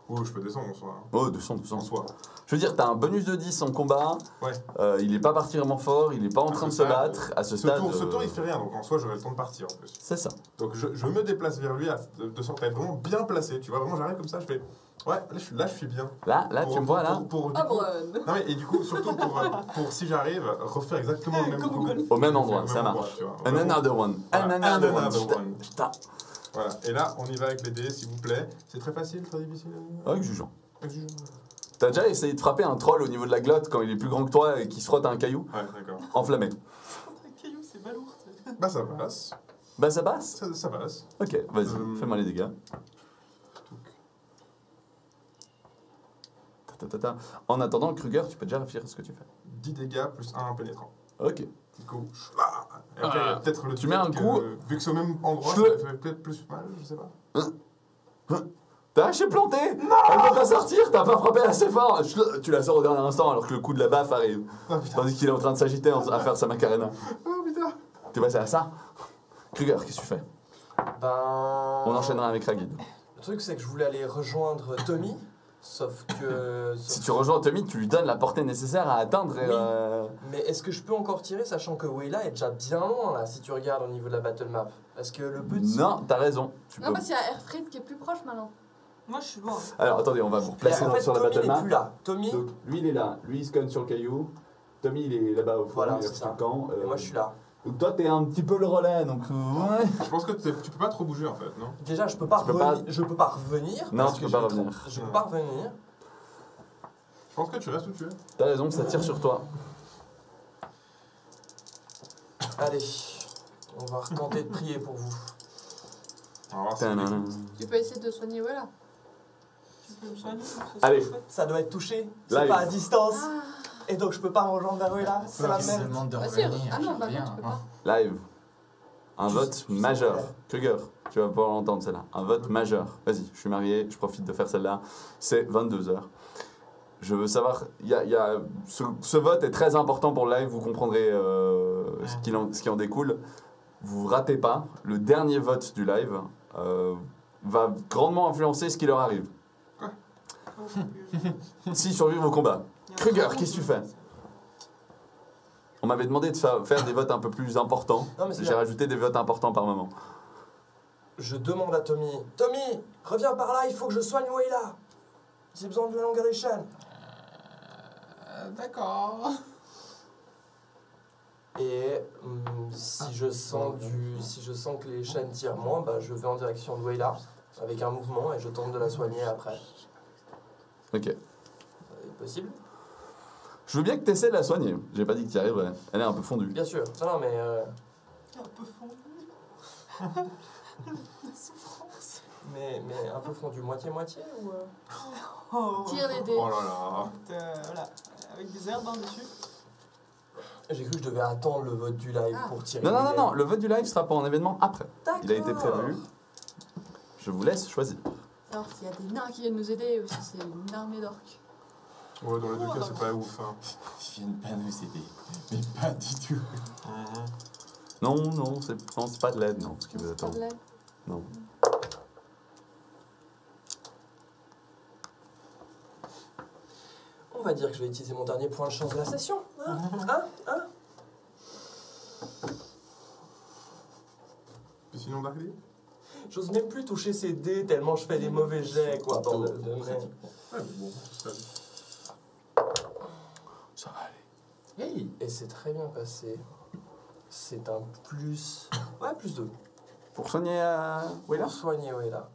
Oh, je peux descendre en soi. Oh, descends, En descends. soi. Je veux dire, t'as un bonus de 10 en combat. Ouais. Il est pas particulièrement fort, il est pas en À train de ce se stade, battre. À ce stade. Ce tour, il fait rien, donc en soi, j'aurai le temps de partir en plus. C'est ça. Donc je me déplace vers lui de sorte à être vraiment bien placé. Tu vois, vraiment, j'arrive comme ça, je fais. Ouais, là, je suis bien. Là, tu me vois là? du coup- Oberon. Non, mais et du coup, surtout pour si j'arrive, refaire exactement le même Comme au coup. golf. Au même endroit, Au ça même endroit, marche. tu vois. An Vraiment. another one. Voilà, An another one. another one. Putain. Voilà, et là, on y va avec les dés, s'il vous plaît. C'est très facile, très difficile. Ah, jugeant. Ouais, T'as déjà essayé de frapper un troll au niveau de la glotte quand il est plus grand que toi et qui se frotte à un caillou? d'accord. Enflammé. Un caillou, c'est balourd. Bah, ça passe. Bah ça passe. Ça passe. Ok, vas-y, fais-moi les dégâts. Ta. En attendant, Kruger, tu peux déjà réfléchir à ce que tu fais. 10 dégâts plus 1 pénétrant. Ok. Du coup, et après, il y a peut-être le Tu mets un fait coup. que, vu que c'est au même endroit, Je- ça fait peut-être plus mal, je sais pas. T'as lâché planté. Non. Elle peut pas sortir, t'as pas frappé assez fort. Tu la sors au dernier instant alors que le coup de la baffe arrive. Ah putain. Tandis qu'il est en train de s'agiter à faire sa macarena. Oh putain. T'es passé à ça? Kruger, qu'est-ce que tu fais? Ben. On enchaînera avec Ragid. Le truc, c'est que je voulais aller rejoindre Tommy, sauf que. Si tu rejoins Tommy, tu lui donnes la portée nécessaire à atteindre. Et, Oui. Mais est-ce que je peux encore tirer, sachant que Wayla est déjà bien loin là, si tu regardes au niveau de la battle map? Parce que le petit. Non, t'as raison. Tu Non, peux- parce qu'il y a Airfried qui est plus proche maintenant. Moi, je suis loin. Alors attendez, on va vous replacer En fait, sur la Tommy battle n'est map. plus là. Tommy, Donc lui il est là, lui il se conne sur le caillou. Tommy il est là-bas au fond, Voilà, il est c'est sur le ça. camp. et moi je suis là. Donc toi t'es un petit peu le relais, donc ouais. Je pense que tu peux pas trop bouger en fait, non? Déjà, je peux pas, Tu peux pas- je peux pas revenir. Non, parce tu que peux pas j'ai trop- revenir. Je peux pas revenir. Je pense que tu restes où tu es. T'as raison, ça tire sur toi. Allez, on va retenter de prier pour vous. On va voir si Tadam. Tu peux essayer de soigner Wella. Tu peux me soigner ça, Allez. c'est chouette. Ça doit être touché. Live. C'est pas à distance. Ah, Et donc je peux pas me rejoindre vers Wayla. C'est la Je merde. demande de bah si, revenir. ah non, je bah reviens, non, tu peux hein. pas. Live. Un vote majeur. Kruger, tu vas pouvoir l'entendre celle-là. Un vote majeur. Vas-y, je suis marié, je profite de faire celle-là. C'est 22h. Je veux savoir, ce vote est très important pour le live, vous comprendrez ce qui en découle. Vous ratez pas, le dernier vote du live va grandement influencer ce qui leur arrive. Oh, mon Dieu. S'ils survivent au combat. Il y a un Kruger, truc qu'est-ce que tu dans fais? ça. On m'avait demandé de faire des votes un peu plus importants. Non, mais c'est J'ai bien. rajouté des votes importants par moment. Je demande à Tommy. Tommy, reviens par là, il faut que je soigne Wayla. J'ai besoin de la longueur des chaînes. D'accord. Et si Si je sens que les chaînes tirent moins, bah, je vais en direction de Wayla avec un mouvement et je tente de la soigner après. Ok. Possible? Je veux bien que tu essaies de la soigner. J'ai pas dit que tu y arriverais. Elle est un peu fondue. Bien sûr. Non, mais Un peu fondu. La souffrance. mais un peu fondu, moitié-moitié ou Oh. Tire les dés. Oh là là. Voilà, avec des herbes dessus. J'ai cru que je devais attendre le vote du live Ah. pour tirer. Non, non, les non, dés. non. Le vote du live sera pour un événement après. D'accord. Il a été prévu. Je vous laisse choisir. Alors, s'il y a des nains qui viennent nous aider ou si c'est une armée d'orques. Ouais, dans les deux cas, c'est pas ouf. Hein. Ils viennent pas nous aider. Mais pas du tout. Mhm. Non, non, c'est pas de l'aide, non, ce qui vous Pas attend. de l'aide. Non. On va dire que je vais utiliser mon dernier point de chance de la session. Hein? Et sinon, Darkly? J'ose même plus toucher ces dés tellement je fais des mauvais jets, quoi. Bordel de merde. Ouais, mais bon, ça va. Ça va aller. Hey! Et c'est très bien passé. C'est un plus... Ouais, plus 2. Pour soigner Wayla. Pour soigner Wayla.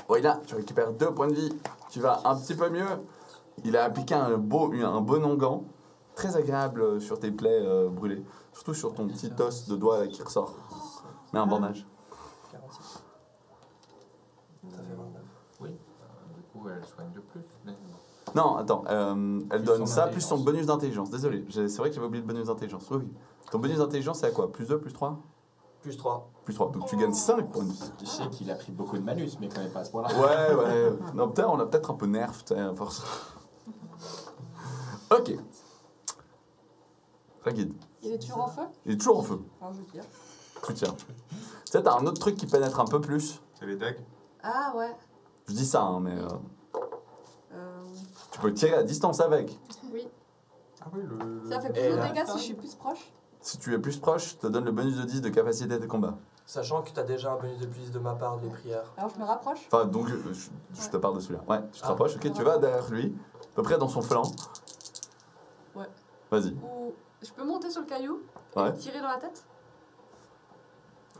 Wayla, tu récupères 2 points de vie. Tu vas un petit peu mieux. Il a appliqué un bon onguent. Très agréable sur tes plaies brûlées. Surtout sur ton petit os de doigt là, qui ressort. Mais un bandage. 46. Ça fait 29. Oui. Du coup, elle soigne de plus. Mais bon. Non, attends. Elle Plus donne son ça plus son intelligence. bonus d'intelligence. Désolé, c'est vrai que j'avais oublié le bonus d'intelligence. Oui, oui. Ton bonus d'intelligence, c'est à quoi? Plus 2, plus 3? Plus 3. Plus 3. Donc tu gagnes 5 points de vie. Je sais qu'il a pris beaucoup de malus, mais quand même pas à ce point-là. Ouais, ouais. Non, peut-être, on a peut-être un peu nerf, tu sais, à force. Ok. Ragid. Il est toujours en feu? Il est toujours en feu. Alors, je tire. Tu tiens. Tu sais, t'as un autre truc qui pénètre un peu plus. C'est les dagues. Ah, ouais. Je dis ça, hein, mais Euh, tu peux tirer à distance avec. oui. Ah oui, le. Ça fait plus Et de là- dégâts si je suis plus proche. Si tu es plus proche, je te donne le bonus de 10 de capacité de combat. Sachant que t'as déjà un bonus de plus de ma part des prières. Alors, je me rapproche. Enfin, donc, je te parle de celui-là. Ouais, tu te Ah. rapproches, ok, tu vas derrière lui, à peu près dans son flanc. Ouais. Vas-y. Ou je peux monter sur le caillou et Ouais. me tirer dans la tête.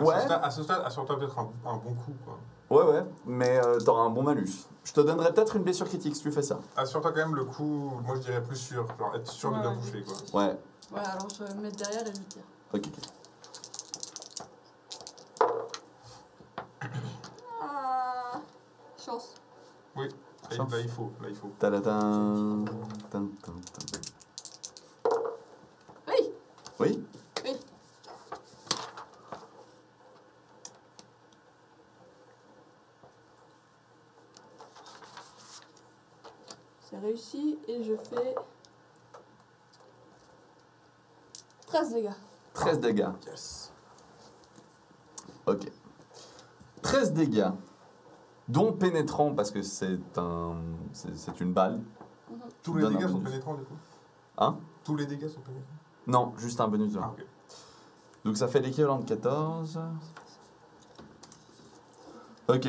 Ouais. À ce stade, assure-toi peut-être un bon coup, quoi. Ouais, ouais, mais t'auras un bon malus. Je te donnerai peut-être une blessure critique si tu fais ça. Assure-toi quand même le coup, moi je dirais plus sûr. Genre être sûr de bien Ouais. toucher, quoi. Ouais, Ouais, alors je vais me mettre derrière et je tire. ok, ok. Ah, chance. Là, Chance. là, il faut. Là, il faut. Tadadam. Tan, tan, tan. Oui. Oui. Oui. C'est réussi et je fais 13 dégâts. 13 dégâts. Yes. Ok. 13 dégâts, dont pénétrant parce que c'est une balle. Tous Je les donne un dégâts sont bonus. pénétrants, du coup. Hein? Tous les dégâts sont pénétrants. Non, juste un bonus de 1. Ah, ok. Donc ça fait l'équivalent de 14. Ok.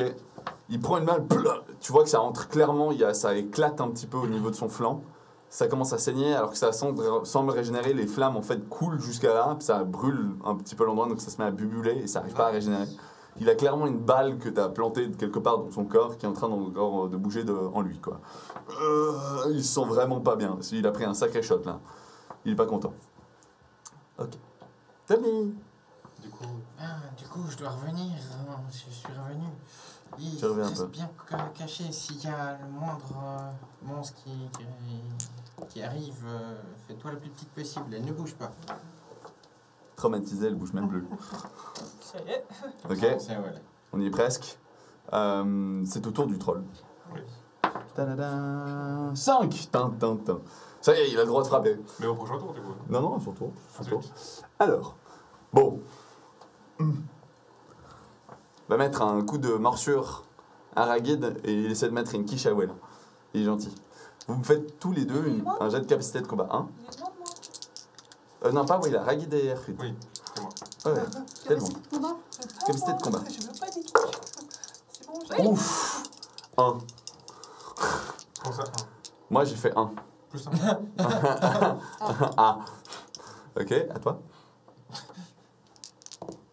Il prend une balle, pleu, tu vois que ça entre clairement, ça éclate un petit peu au niveau de son flanc. Ça commence à saigner alors que ça semble régénérer. Les flammes en fait coulent jusqu'à là, puis ça brûle un petit peu l'endroit, donc ça se met à bubuler et ça n'arrive pas à régénérer. Il a clairement une balle que tu as plantée quelque part dans son corps qui est en train encore de bouger en lui, quoi. Il se sent vraiment pas bien. Il a pris un sacré shot là. Il est pas content. Ok. Tammy. Du coup, Du coup, je dois revenir. Je suis revenu. Il Tu reviens un reste peu. bien caché. S'il y a le moindre monstre qui arrive, fais-toi la plus petite possible. Elle ne bouge pas. Traumatisé, elle bouge même plus. Ça y est. Ok. C'est voilà. On y est presque. C'est au tour du troll. oui. 5. Ça y est, il a le droit de frapper. Mais au prochain tour, du coup. Non, non, son tour. Son tour. Ensuite. Alors, bon. Va mettre un coup de morsure à Ragid et il essaie de mettre une quiche à Well. Il est gentil. Vous me faites tous les deux un jet de capacité de combat. Hein? Il est loin de moi. Non, pas Well, Ragid et Erfrid. Oui, c'est moi. Ouais, tellement. Capacité de combat. Capacité de combat. Je veux pas des quiches. C'est bon, j'ai. Ouf 1. Comment ça 1 Moi, j'ai fait 1. Plus 1 Ah. Ok, à toi.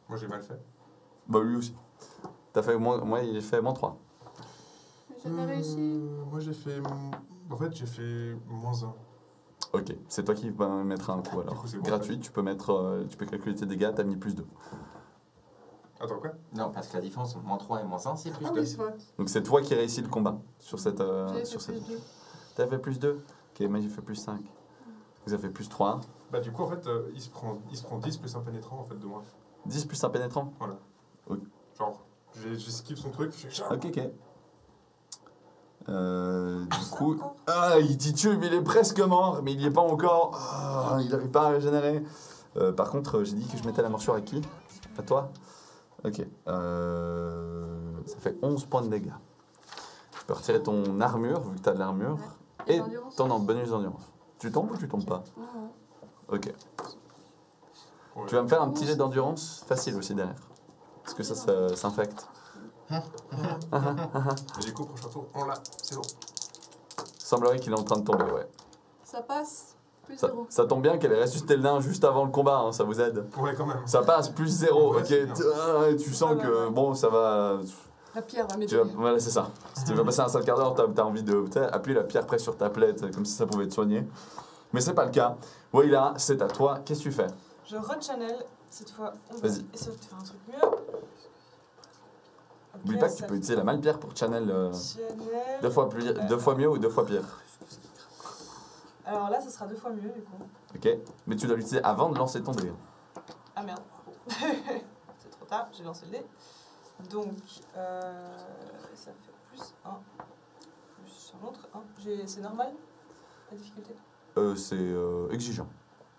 Moi j'ai mal fait. Bah lui aussi. T'as fait moi il a fait -3. J'avais réussi. Moi j'ai fait. En fait, j'ai fait -1. Ok, c'est toi qui vas mettre un coup alors. Du coup, c'est bon, Gratuit, tu peux calculer tes dégâts, t'as mis +2. Attends, quoi? Non, parce que la différence entre -3 et -1, c'est plus Ah 2. oui, c'est vrai. Donc c'est toi qui réussis le combat sur cette. J'avais sur fait cette... plus 2. T'as fait +2. Ok, moi j'ai fait +5. Vous avez fait +3. Bah, du coup, en fait, il se prend 10 plus un pénétrant en fait de moi. 10 plus un pénétrant. Genre, j'esquive son truc, je fais ça. Ok, ok. Du coup, il t'y tue, mais il est presque mort, mais il n'y est pas encore. Ah, il n'arrive pas à régénérer. Par contre, j'ai dit que je mettais la morsure à qui? À toi? Ok. Ça fait 11 points de dégâts. Tu peux retirer ton armure, vu que tu as de l'armure, et Endurance. ton bonus d'endurance. Tu tombes ou tu tombes pas? Non. Ok. Ouais. Tu vas me faire un petit jet d'endurance facile aussi derrière. Parce que ça s'infecte. Et du coup, prochain tour, on l'a, c'est bon. Semblerait qu'il est en train de tomber, ouais. Ça passe. Plus Ça, 0. ça tombe bien qu'elle ait ressuscité le nain juste avant le combat, hein, ça vous aide. Ouais, quand même. Ça passe, +0, Ouais, ok. c'est bien. Tu sens que, bon, ça va... La pierre va Tu m'aider. vas, voilà, c'est ça. Si tu vas passer un sale quart d'heure, t'as envie de appuyer la pierre près sur ta plaie, comme si ça pouvait te soigner. Mais c'est pas le cas. Wayla, c'est à toi. Qu'est-ce que tu fais? Je rechannel, cette fois, on va Vas-y. essayer de faire un truc mieux. N'oublie pas que tu peux utiliser la malpierre pour channel Channel. 2 fois mieux ou 2 fois pire. Alors là, ce sera 2 fois mieux, du coup. Ok? Mais tu dois l'utiliser avant de lancer ton dé. Ah merde. C'est trop tard, j'ai lancé le dé. Donc, ça fait plus 1. Plus un autre 1. C'est normal, la difficulté? C'est exigeant.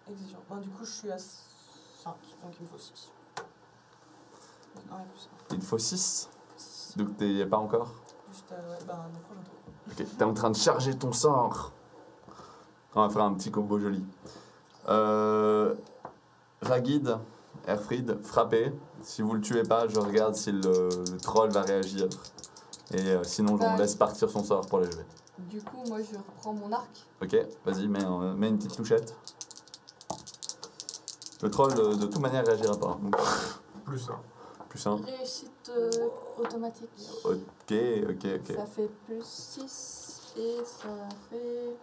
Exigeant. Ben, du coup, je suis à 5, donc il me faut 6. 1 et plus 1. Il te faut 6, 6. donc t'y es pas encore. Juste, ouais, ben, le prochain tour. Ok, t'es en train de charger ton sort. On va faire un petit combo joli. Ragid, Erfried, frappez. Si vous le tuez pas, je regarde si le troll va réagir. Et sinon, on laisse partir son sort pour l'achever. Du coup, moi, je reprends mon arc. Ok, vas-y, mets une petite touchette. Le troll, de toute manière, réagira pas. Donc, Plus 1. plus 1. Réussite automatique. Ok. Ça fait plus 6 et ça fait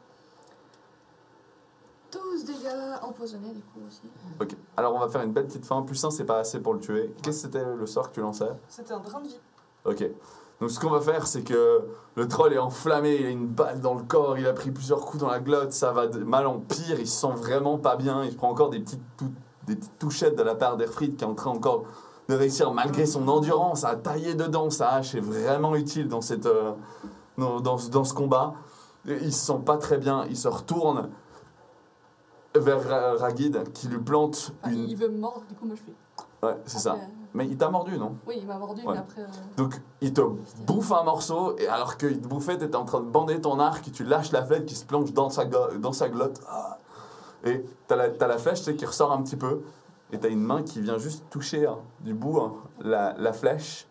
12 dégâts empoisonnés du coup aussi. Ok, alors on va faire une belle petite fin. Plus 1, c'est pas assez pour le tuer. Qu'est-ce que c'était le sort que tu lançais? C'était un drain de vie. Ok. Donc ce qu'on va faire, c'est que le troll est enflammé, il a une balle dans le corps, il a pris plusieurs coups dans la glotte, ça va de mal en pire, il se sent vraiment pas bien, il se prend encore des petites touchettes de la part d'Erfried qui est en train encore de réussir, malgré son endurance, à tailler dedans. Sa hache est vraiment utile dans ce combat. Et il se sent pas très bien, il se retourne vers Ragid qui lui plante Enfin, une... il veut me mordre, du coup moi je fais. Ouais, c'est ça. Après, Mais il t'a mordu, non? oui, il m'a mordu, Ouais. mais après. Donc, il te bouffe un morceau, et alors qu'il te bouffait, t'étais en train de bander ton arc, et tu lâches la flèche qui se plonge dans sa glotte. Ah. Et t'as la flèche, tu sais, qui ressort un petit peu, et t'as une main qui vient juste toucher du bout la flèche,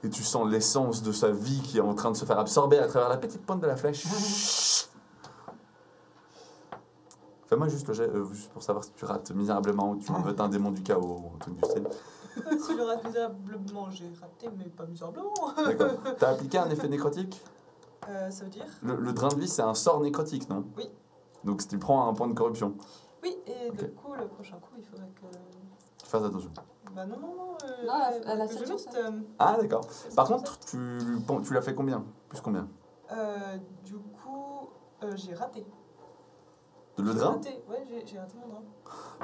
et tu sens l'essence de sa vie qui est en train de se faire absorber à travers la petite pointe de la flèche. Fais-moi juste le jet, juste pour savoir si tu rates misérablement ou tu veux un démon du chaos ou un truc du style. Si je rate misérablement, j'ai raté, mais pas misérablement. D'accord. T'as appliqué un effet nécrotique? Ça veut dire? Le drain de vie, c'est un sort nécrotique, non? Oui. Donc tu prends un point de corruption. Oui, et Ok. du coup, le prochain coup, il faudrait que. Fais attention. Bah non. Non, elle a que 7 je sur mette, Ah, d'accord. Par sur contre, tu l'as fait combien? Plus combien? Du coup, j'ai raté. Le J'ai drain? raté, ouais, j'ai raté mon drain.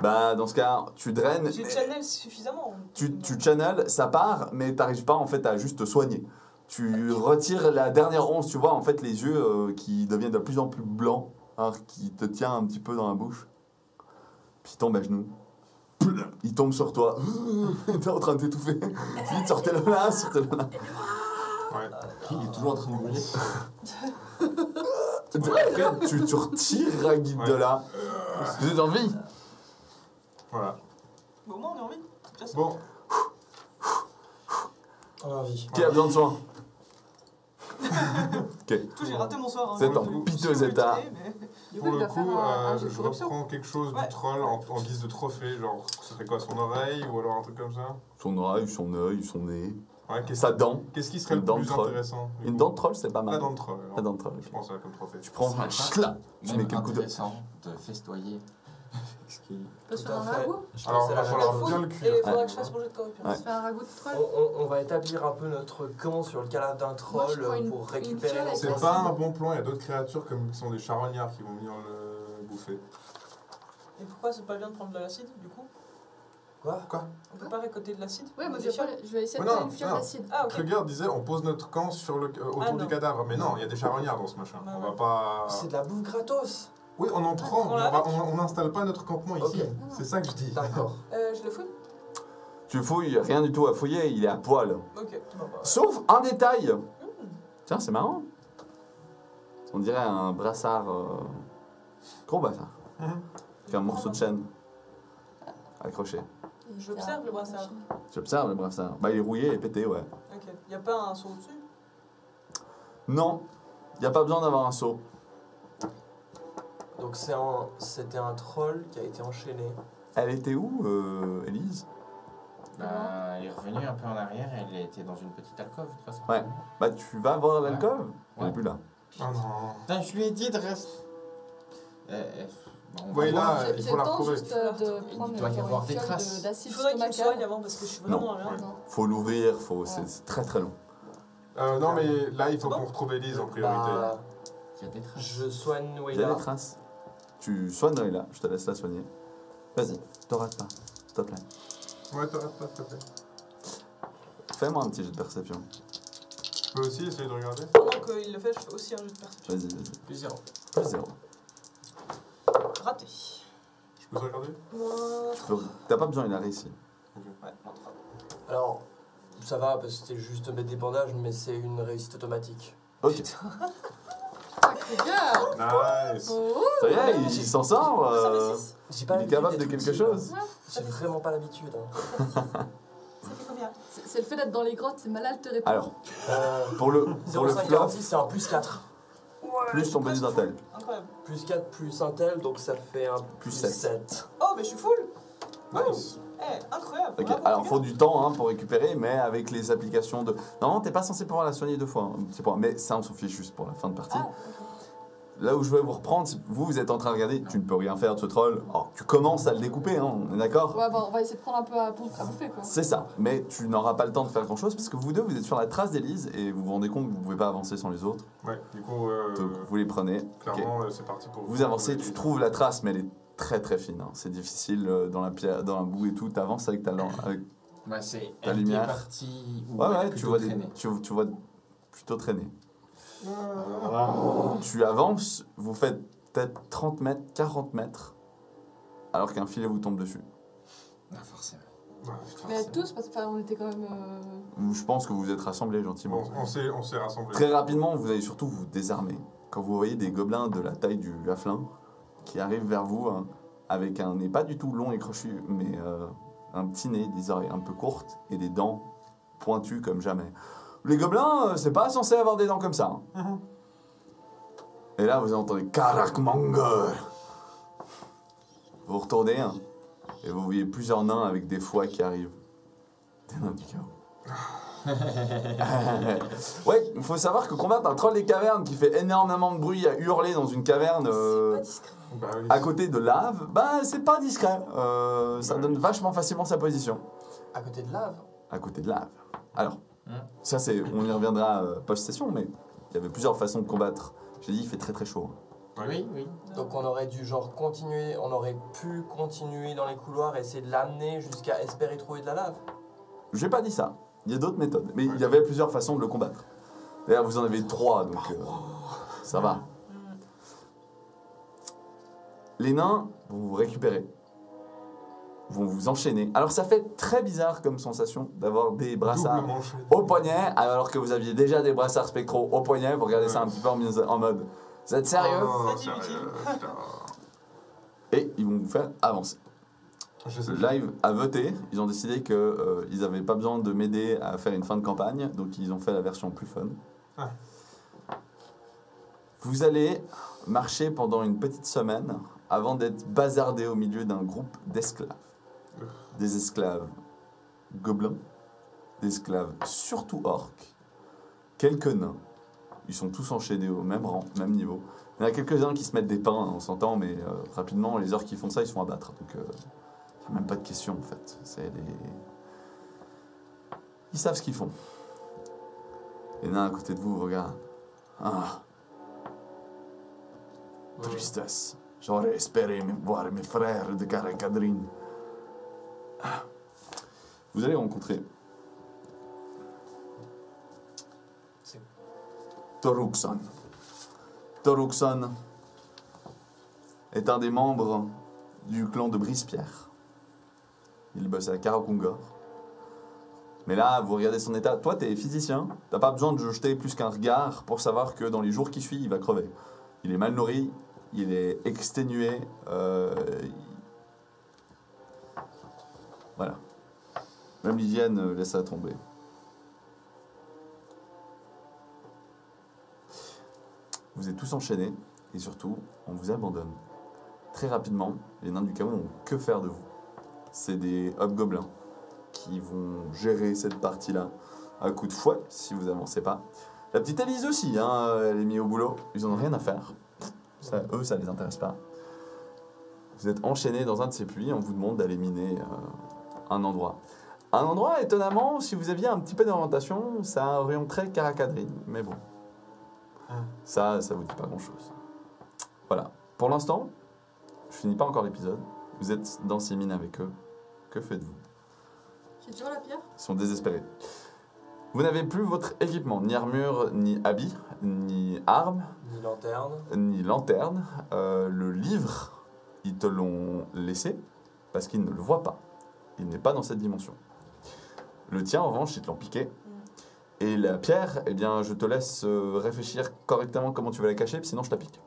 Bah, dans ce cas, tu draines. J'ai channel suffisamment. Tu channel, ça part, mais t'arrives pas en fait à juste te soigner. Tu retires la dernière once, tu vois, en fait, les yeux qui deviennent de plus en plus blancs, hein, qui te tient un petit peu dans la bouche. Puis il tombe à genoux. Il tombe sur toi. T'es en train de t'étouffer. Vite, sortez-le là, sortez-le là. Ouais. Il est toujours en train de brûler. Après, tu retires Ragid de là. Vous êtes en vie? Voilà. Bon, au moins, on est en vie. C'est déjà ça. Bon, On a envie. Qui a besoin de soins? Ok. Tout, j'ai raté mon soir. hein. Vous êtes en Je suis piteux mutilé, état. mais- Du Pour il le va coup, faire un jet de je corruption. reprends quelque chose Ouais. du troll en guise de trophée, genre, ce serait quoi, son oreille ou alors un truc comme ça? Son oreille, son œil, son nez, Ouais, sa dent. qu'est-ce qui serait une le dent de plus troll. intéressant du Une coup? dent de troll, c'est pas La mal. dent de troll. alors. La dent de troll. Je pense à comme trophée. Tu prends C'est un pas chla, tu mets Même quelques coups de... intéressant de festoyer. avec ce qui- On peut se Tout faire à un fait. ragoût Je Alors, pensais il la va même falloir chose. bien le Et cuire. il faudra Ouais. que je fasse mon jet de corruption. On se fait un ragoût de troll. On va établir un peu notre camp sur le cadavre d'un Moi, troll je prends une pour fiole récupérer avec nos C'est la os. pas cible. un bon plan, il y a d'autres créatures qui sont des charognards qui vont venir le bouffer. Et pourquoi c'est pas bien de prendre de l'acide du coup? Quoi On peut pas récolter de l'acide? Ouais, moi Des je fioles vais essayer de Ouais, prendre non, une fiole non. d'acide. Ah ok. Kruger disait on pose notre camp sur autour Ah, du non. cadavre. Mais non, il y a des charognards dans ce machin. Ouais, On ouais. va pas. C'est de la bouffe gratos. Oui, on en prend, prend mais la on n'installe pas notre campement ici. Ok. C'est ça que je dis. D'accord. Je le fouille? Tu fouilles, rien du tout à fouiller, il est à poil. Ok. Bon, bah, Sauf un détail. hmm. Tiens, c'est marrant. On dirait un brassard... Gros brassard. Mhm. Avec un morceau de chaîne accroché. J'observe le brassard. Tu observes le brassard. Bah, il est rouillé et pété, ouais. Ok. Y a pas un saut au-dessus? Non, il n'y a pas besoin d'avoir un seau. Donc c'était un troll qui a été enchaîné. Elle était où, Élise? Bah, elle est revenue un peu en arrière, elle était dans une petite alcôve de toute façon. Ouais. Bah, tu vas voir l'alcôve. Elle Ouais. n'est plus là. Oh non. Putain, je lui ai dit de rester. Bon, on va Ouais, voir. là, il J'ai faut la le temps retrouver. juste de prendre doit y genre, avoir une des fiole traces. d'acide Il faudrait qu'il me soigne stomacal. avant parce que je suis vraiment Non. dans la merde. Non. Faut l'ouvrir, Ouais. c'est très très long. Non, mais là, il faut C'est qu'on bon retrouve Elise en priorité. Bah, Il y a des traces. je soigne Il y a Noëlla. des traces. Tu soignes là, je te laisse la soigner. Vas-y, te rate pas, s'il te plaît. Ouais, t'arrêtes pas, s'il te plaît. Fais-moi un petit jet de perception. Tu peux aussi essayer de regarder? Pendant qu'il le fait, je fais aussi un jeu de perception. Vas-y, vas-y. Plus 0. Plus 0. Raté. Je peux te regarder? Moins T'as pas besoin, il a réussi. Ouais, moins 3. Alors, ça va parce que c'était juste mettre des bandages, mais c'est une réussite automatique. Ok. Ah, Kruger. Nice! Oh. Ça y est, il s'en sort. Ça fait 6. J'ai Il est capable de quelque chose. J'ai vraiment pas l'habitude. hein. Ça fait combien? C'est le fait d'être dans les grottes, c'est malade te répondre. Alors, Euh, pour le 0,5 flop, garantie, c'est un plus 4. plus ton bonus d'intel. Incroyable. Plus 4 plus un tel, donc ça fait un Plus plus 7. 7. Oh, mais je suis full. Nice! Incroyable. Ok, Bravo, alors Kruger. faut du temps hein, pour récupérer, mais avec les applications de. Non, t'es pas censé pouvoir la soigner 2 fois, hein, c'est pas... mais ça on s'en fiche juste pour la fin de partie. Ah, ok. Là où je vais vous reprendre, c'est- vous êtes en train de regarder, tu ne peux rien faire de ce troll. Alors, tu commences à le découper, hein, on est d'accord? Ouais, bon, on va essayer de prendre un peu à bouffer quoi. C'est ça, mais tu n'auras pas le temps de faire grand chose parce que vous deux vous êtes sur la trace d'Élise et vous vous rendez compte que vous ne pouvez pas avancer sans les autres. Ouais, du coup, Donc vous les prenez. Ok. clairement, c'est parti pour Vous avancez, tu trouves la trace, mais elle est très très fine. hein. C'est difficile dans la pierre, dans la boue et tout. Tu avances avec ta lampe. Avec... Ouais, c'est Ta elle lumière. qui est partie ou Ouais, elle est ouais, tu plutôt vois, traînée. tu vois plutôt traîner. Tu avances, vous faites peut-être 30 mètres, 40 mètres, alors qu'un filet vous tombe dessus. Ah, forcément. Ouais, Mais tous, parce qu'on était quand même. Je pense que vous vous êtes rassemblés gentiment. on s'est rassemblés. Très rapidement, vous allez surtout vous désarmer. Quand vous voyez des gobelins de la taille du Laflin qui arrivent vers vous hein, avec un nez pas du tout long et crochu, mais un petit nez, des oreilles un peu courtes et des dents pointues comme jamais. Les gobelins, c'est pas censé avoir des dents comme ça. hein. Mhm. Et là, vous entendez Karak Mongol. Vous retournez hein, et vous voyez plusieurs nains avec des fouets qui arrivent. Des nains du chaos. Ouais, il faut savoir que combattre un troll des cavernes qui fait énormément de bruit à hurler dans une caverne C'est pas discret. Bah oui. à côté de lave, bah c'est pas discret. Ça donne vachement facilement sa position. À côté de lave. À côté de lave. Alors, Hmm. ça c'est, on y reviendra post-session, mais il y avait plusieurs façons de combattre. J'ai dit, il fait très très chaud. Oui, oui. Donc on aurait dû genre continuer, on aurait pu continuer dans les couloirs et essayer de l'amener jusqu'à espérer trouver de la lave. J'ai pas dit ça. Il y a d'autres méthodes, mais il y avait plusieurs façons de le combattre. D'ailleurs, vous en avez 3, donc ça va. Les nains vont vous récupérer, vont vous enchaîner. Alors ça fait très bizarre comme sensation d'avoir des brassards Double manche. au poignet, alors que vous aviez déjà des brassards spectraux au poignet. Vous regardez ça un petit peu en mode, vous êtes sérieux? Oh, C'est inutile. sérieux, putain. Et ils vont vous faire avancer. Je sais. Le live a voté, ils ont décidé qu'ils n'avaient pas besoin de m'aider à faire une fin de campagne, donc ils ont fait la version plus fun. Ah. Vous allez marcher pendant une petite semaine avant d'être bazardé au milieu d'un groupe d'esclaves. Des esclaves gobelins, des esclaves surtout orques, quelques nains. Ils sont tous enchaînés au même rang, même niveau. Il y en a quelques-uns qui se mettent des pains, hein, on s'entend, mais rapidement, les orques qui font ça, ils se font abattre. Donc, il n'y a même pas de question, en fait. Ils savent ce qu'ils font. Les nains à côté de vous vous regardent. Ah, tristesse. J'aurais espéré voir mes frères de Caracadrine. Ah. Vous allez rencontrer Toruxon. Toruxon est un des membres du clan de Brispierre. Il bosse à Karakungor. Mais là, vous regardez son état. Toi, t'es physicien. T'as pas besoin de jeter plus qu'un regard pour savoir que dans les jours qui suivent, il va crever. Il est mal nourri, il est exténué. Voilà. Même l'hygiène laisse ça tomber. Vous êtes tous enchaînés et surtout, on vous abandonne. Très rapidement, les nains du chaos n'ont que faire de vous. C'est des hobgoblins qui vont gérer cette partie-là à coup de fouet si vous avancez pas. La petite Élise aussi, hein, elle est mise au boulot. Ils en ont rien à faire. Ça, eux, ça les intéresse pas. Vous êtes enchaînés dans un de ces puits, on vous demande d'aller miner un endroit. Un endroit, étonnamment, si vous aviez un petit peu d'orientation, ça orienterait Caracadrine. Mais bon, ça vous dit pas grand-chose. Voilà. Pour l'instant, je finis pas encore l'épisode. Vous êtes dans ces mines avec eux. Que faites-vous? J'ai toujours la pierre. Ils sont désespérés. Vous n'avez plus votre équipement, ni armure, ni habit, ni armes, Ni lanterne. Le livre, ils te l'ont laissé parce qu'ils ne le voient pas. Il n'est pas dans cette dimension. Le tien, en revanche, ils te l'ont piqué. Et la pierre, eh bien, je te laisse réfléchir correctement comment tu vas la cacher, sinon je la pique.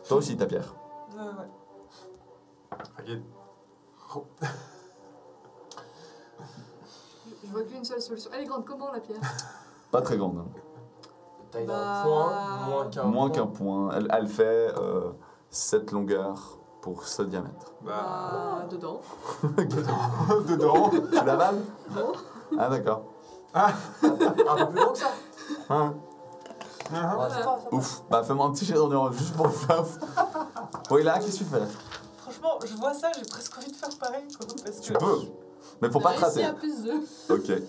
Toi aussi, ta pierre. Ouais. Regarde. Je vois qu'une seule solution. Elle est grande comment la pierre? Pas très grande. Hein. Taille d'un Bah, point, moins qu'un Moins qu'un point. Elle fait cette longueur pour ce diamètre. Bah, dedans. Dedans. Tu l'avales? Non. Ah, d'accord. Un peu plus long que ça. Hein. Ouais, c'est pas. Ouf. Bah, fais-moi un petit jet d'endurance juste pour le faire. Oui, là, qu'est-ce que tu fais? Franchement, je vois ça, j'ai presque envie de faire pareil. Quoi, parce Tu que... peux. Mais faut pas te rater. à plus 2. Ok. Ouais,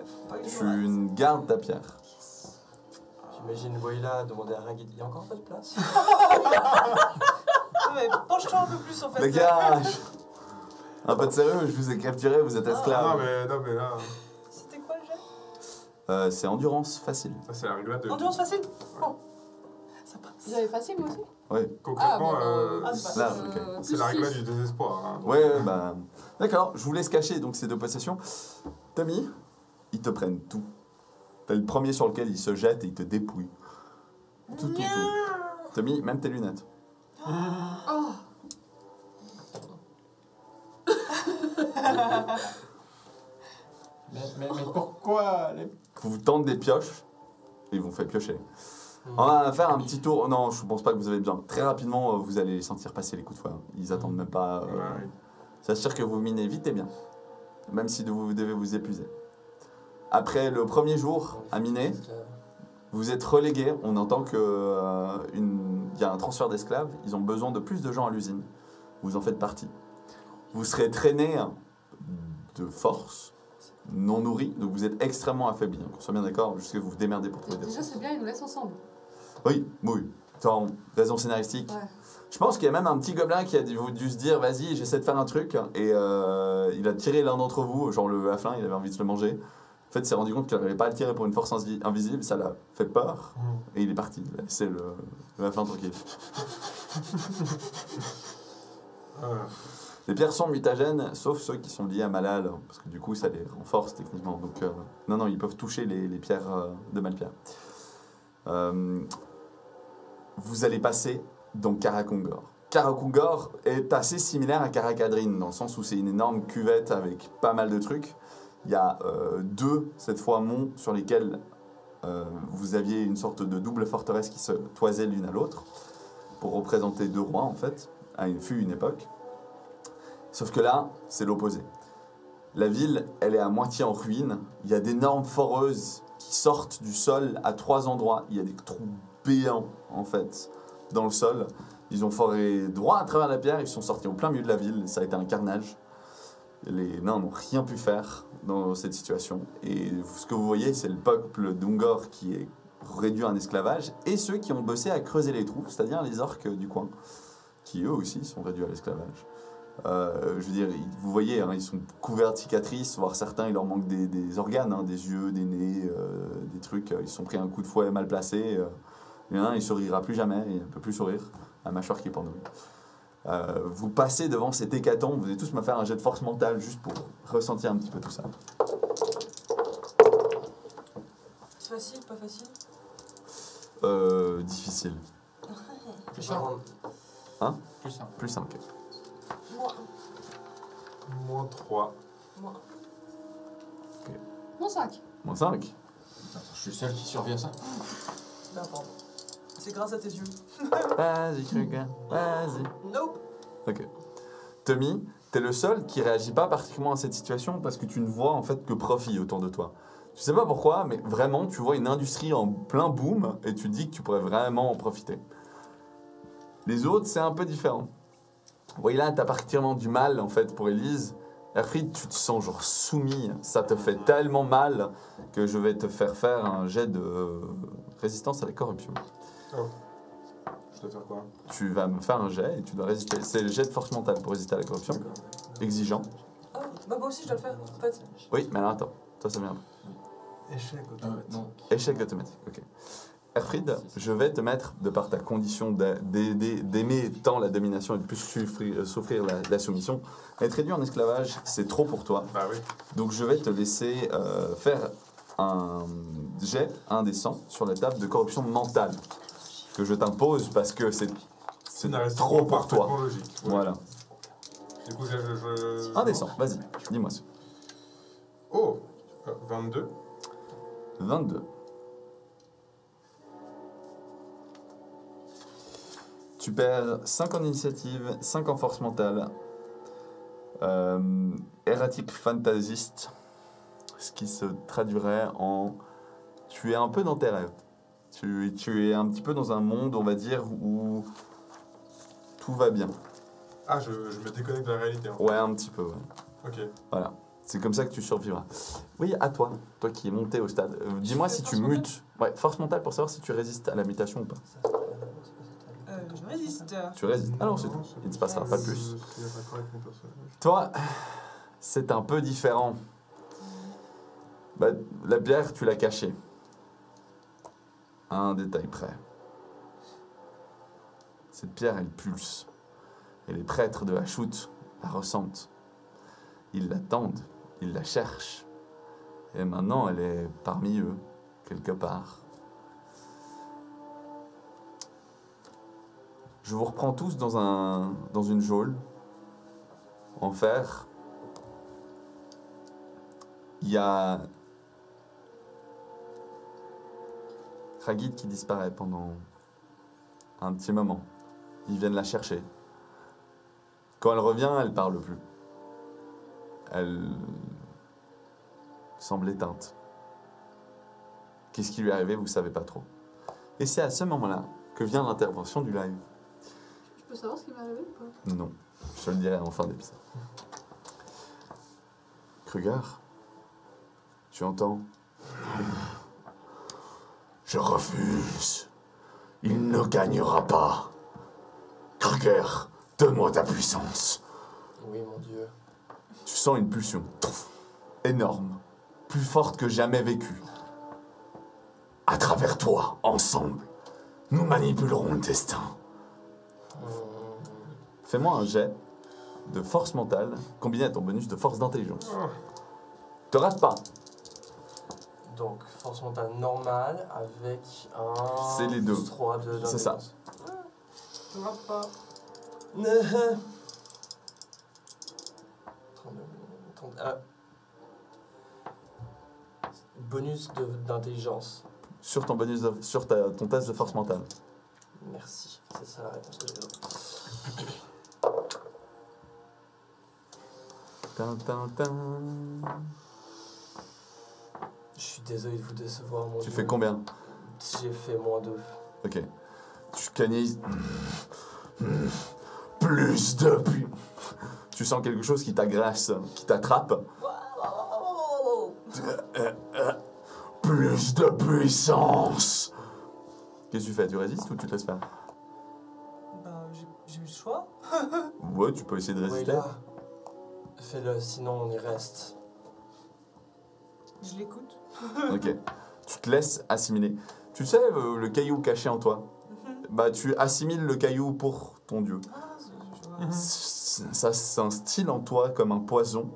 faut pas que je me rate. Tu gardes ta pierre. J'imagine Voïla demander à Ragid, il y a encore pas de place? Non, mais penche-toi un peu plus en fait. Dégage. Un peu de sérieux, je vous ai capturé, vous êtes Non esclave. mais là, C'était quoi le jet? C'est endurance facile. ça c'est la règle de. Endurance facile. Oh. Ça passe. J'avais facile moi aussi. Concrètement, c'est Là, pas- ok. c'est la règle du désespoir. Hein. Ouais, bah. D'accord, je vous laisse cacher donc ces deux possessions. Tommy, ils te prennent tout. T'es le premier sur lequel ils se jettent et ils te dépouillent. Tout. Tommy, même tes lunettes. Oh. Mais pourquoi les... Vous tendez des pioches et ils vous fait piocher. On va faire un petit tour. Non, je pense pas que vous avez besoin. Très rapidement, vous allez les sentir passer les coups de fouet. Ils attendent même pas. Ouais. Ça veut dire que vous minez vite et bien. Même si vous devez vous épuiser. Après le premier jour à miner, vous êtes relégué. On entend qu'il y a un transfert d'esclaves. Ils ont besoin de plus de gens à l'usine. Vous en faites partie. Vous serez traîné de force, non nourri. Donc vous êtes extrêmement affaibli. Qu'on soit bien d'accord, jusqu'à vous vous démerdez pour trouver des Déjà ressources. c'est bien, ils nous laissent ensemble. Oui. Tant, raison scénaristique. Ouais. Je pense qu'il y a même un petit gobelin qui a dû se dire vas-y, j'essaie de faire un truc. Et il a tiré l'un d'entre vous, genre le haflin, il avait envie de se le manger. En fait, il s'est rendu compte qu'il n'arrivait pas à le tirer pour une force invisible, ça l'a fait peur. Et il est parti. Il a laissé le haflin tranquille. Les pierres sont mutagènes, sauf ceux qui sont liés à Malal, parce que du coup, ça les renforce techniquement. Donc, non, ils peuvent toucher les pierres de Malpierre. Vous allez passer dans Karakungor. Karakungor est assez similaire à Caracadrine, dans le sens où c'est une énorme cuvette avec pas mal de trucs. Il y a 2, cette fois, monts sur lesquels vous aviez une sorte de double forteresse qui se toisait l'une à l'autre, pour représenter deux rois en fait, fut une époque. Sauf que là, c'est l'opposé. La ville, elle est à moitié en ruine. Il y a d'énormes foreuses qui sortent du sol à 3 endroits. Il y a des trous béants, en fait, dans le sol. Ils ont foré droit à travers la pierre. Ils sont sortis au plein milieu de la ville. Ça a été un carnage. Les nains n'ont rien pu faire dans cette situation. Et ce que vous voyez, c'est le peuple d'Ungor qui est réduit en esclavage et ceux qui ont bossé à creuser les trous, c'est-à-dire les orques du coin, qui eux aussi sont réduits à l'esclavage. Je veux dire, vous voyez, hein, ils sont couverts de cicatrices, voire certains, il leur manque des organes, hein, des yeux, des nez, des trucs. Ils se sont pris un coup de fouet mal placé. Il y en a un, il sourira plus jamais, il ne peut plus sourire. La mâchoire qui est pendouille. Vous passez devant cet hécatombe, vous allez tous me faire un jet de force mentale juste pour ressentir un petit peu tout ça. C'est facile, pas facile? Difficile. Plus simple. Hein? Plus simple. Plus 5. Moi. -3. Moi. Mon 5. Moins 5. Attends, je suis le seul qui survit à ça. Ben, pardon. C'est grâce à tes yeux. Vas-y, Kruger. Vas-y. Nope. Ok. Tommy, t'es le seul qui réagit pas particulièrement à cette situation parce que tu ne vois en fait que profit autour de toi. Je sais pas pourquoi, mais vraiment, tu vois une industrie en plein boom et tu te dis que tu pourrais vraiment en profiter. Les autres, c'est un peu différent. Vous voyez là, t'as particulièrement du mal en fait pour Élise. Erfried, tu te sens genre soumis. Ça te fait tellement mal que je vais te faire un jet de résistance à la corruption. Oh. Je dois faire quoi? Tu vas me faire un jet et tu dois résister. C'est le jet de force mentale pour résister à la corruption. D'accord. Exigeant. Oh, bah moi aussi je dois le faire, en fait. Oui, mais alors attends. Toi, ça vient. Échec automatique. Non. Échec automatique, ok. Erfried, je vais te mettre, de par ta condition d'aimer tant la domination et de plus souffrir la soumission, être réduit en esclavage, c'est trop pour toi. Bah oui. Donc je vais te laisser faire un jet indécent sur la table de corruption mentale que je t'impose parce que c'est trop pour toi. Parfaitement logique. Ouais. Voilà. Du coup, je... Indécent, vas-y, dis-moi ça. Oh 22. 22. Tu perds 5 en initiative, 5 en force mentale. Erratique fantasiste, ce qui se traduirait en... Tu es un peu dans tes rêves. Tu es un petit peu dans un monde, on va dire, où tout va bien. Ah, je me déconnecte de la réalité. Hein. Ouais, un petit peu, ouais. Ok. Voilà. C'est comme ça que tu survivras. Oui, à toi, toi qui es monté au stade. Dis-moi fais si tu force mutes. Ouais, force mentale pour savoir si tu résistes à la mutation ou pas. Je résiste. Tu résistes. Alors c'est tout. Non, Il ne se passera pas plus. C'est d'accord avec mon personnage. Toi, c'est un peu différent. Bah, la bière, tu l'as cachée. À un détail près. Cette pierre, elle pulse. Et les prêtres de Hachut la ressentent. Ils l'attendent, ils la cherchent. Et maintenant, elle est parmi eux, quelque part. Je vous reprends tous dans une geôle, en fer. Il y a Ragid qui disparaît pendant un petit moment. Ils viennent la chercher. Quand elle revient, elle parle plus. Elle semble éteinte. Qu'est-ce qui lui est arrivé, vous ne savez pas trop. Et c'est à ce moment-là que vient l'intervention du live. Je peux savoir ce qui m'est arrivé ou pas? Non, je te le dirai en fin d'épisode. Kruger, tu entends? Je refuse. Il ne gagnera pas. Kruger, donne-moi ta puissance. Oui, mon Dieu. Tu sens une pulsion énorme, plus forte que jamais vécue. À travers toi, ensemble, nous manipulerons le destin. Fais-moi un jet de force mentale combiné à ton bonus de force d'intelligence. Te rate pas. Donc, force mentale normale avec un... C'est les deux. plus 3 de C'est ça. d'intelligence. Je vois pas. 32, bonus d'intelligence. sur ton bonus ton test de force mentale. Merci, c'est ça la réponse que j'ai besoin. Je suis désolé de vous décevoir, mon Tu Dieu. fais combien? J'ai fait -2. Ok. Tu canalises. Plus de pu... Tu sens quelque chose qui t'agresse, qui t'attrape. Plus de puissance. Qu'est-ce que tu fais? Tu résistes ou tu te laisses faire? Ben, j'ai eu le choix. Ouais, tu peux essayer de Oui, résister. là. Fais-le, sinon on y reste. Je l'écoute. Ok. Tu te laisses assimiler. Tu sais, le caillou caché en toi, bah tu assimiles le caillou pour ton dieu. Ah, je vois. Ça s'instille en toi comme un poison.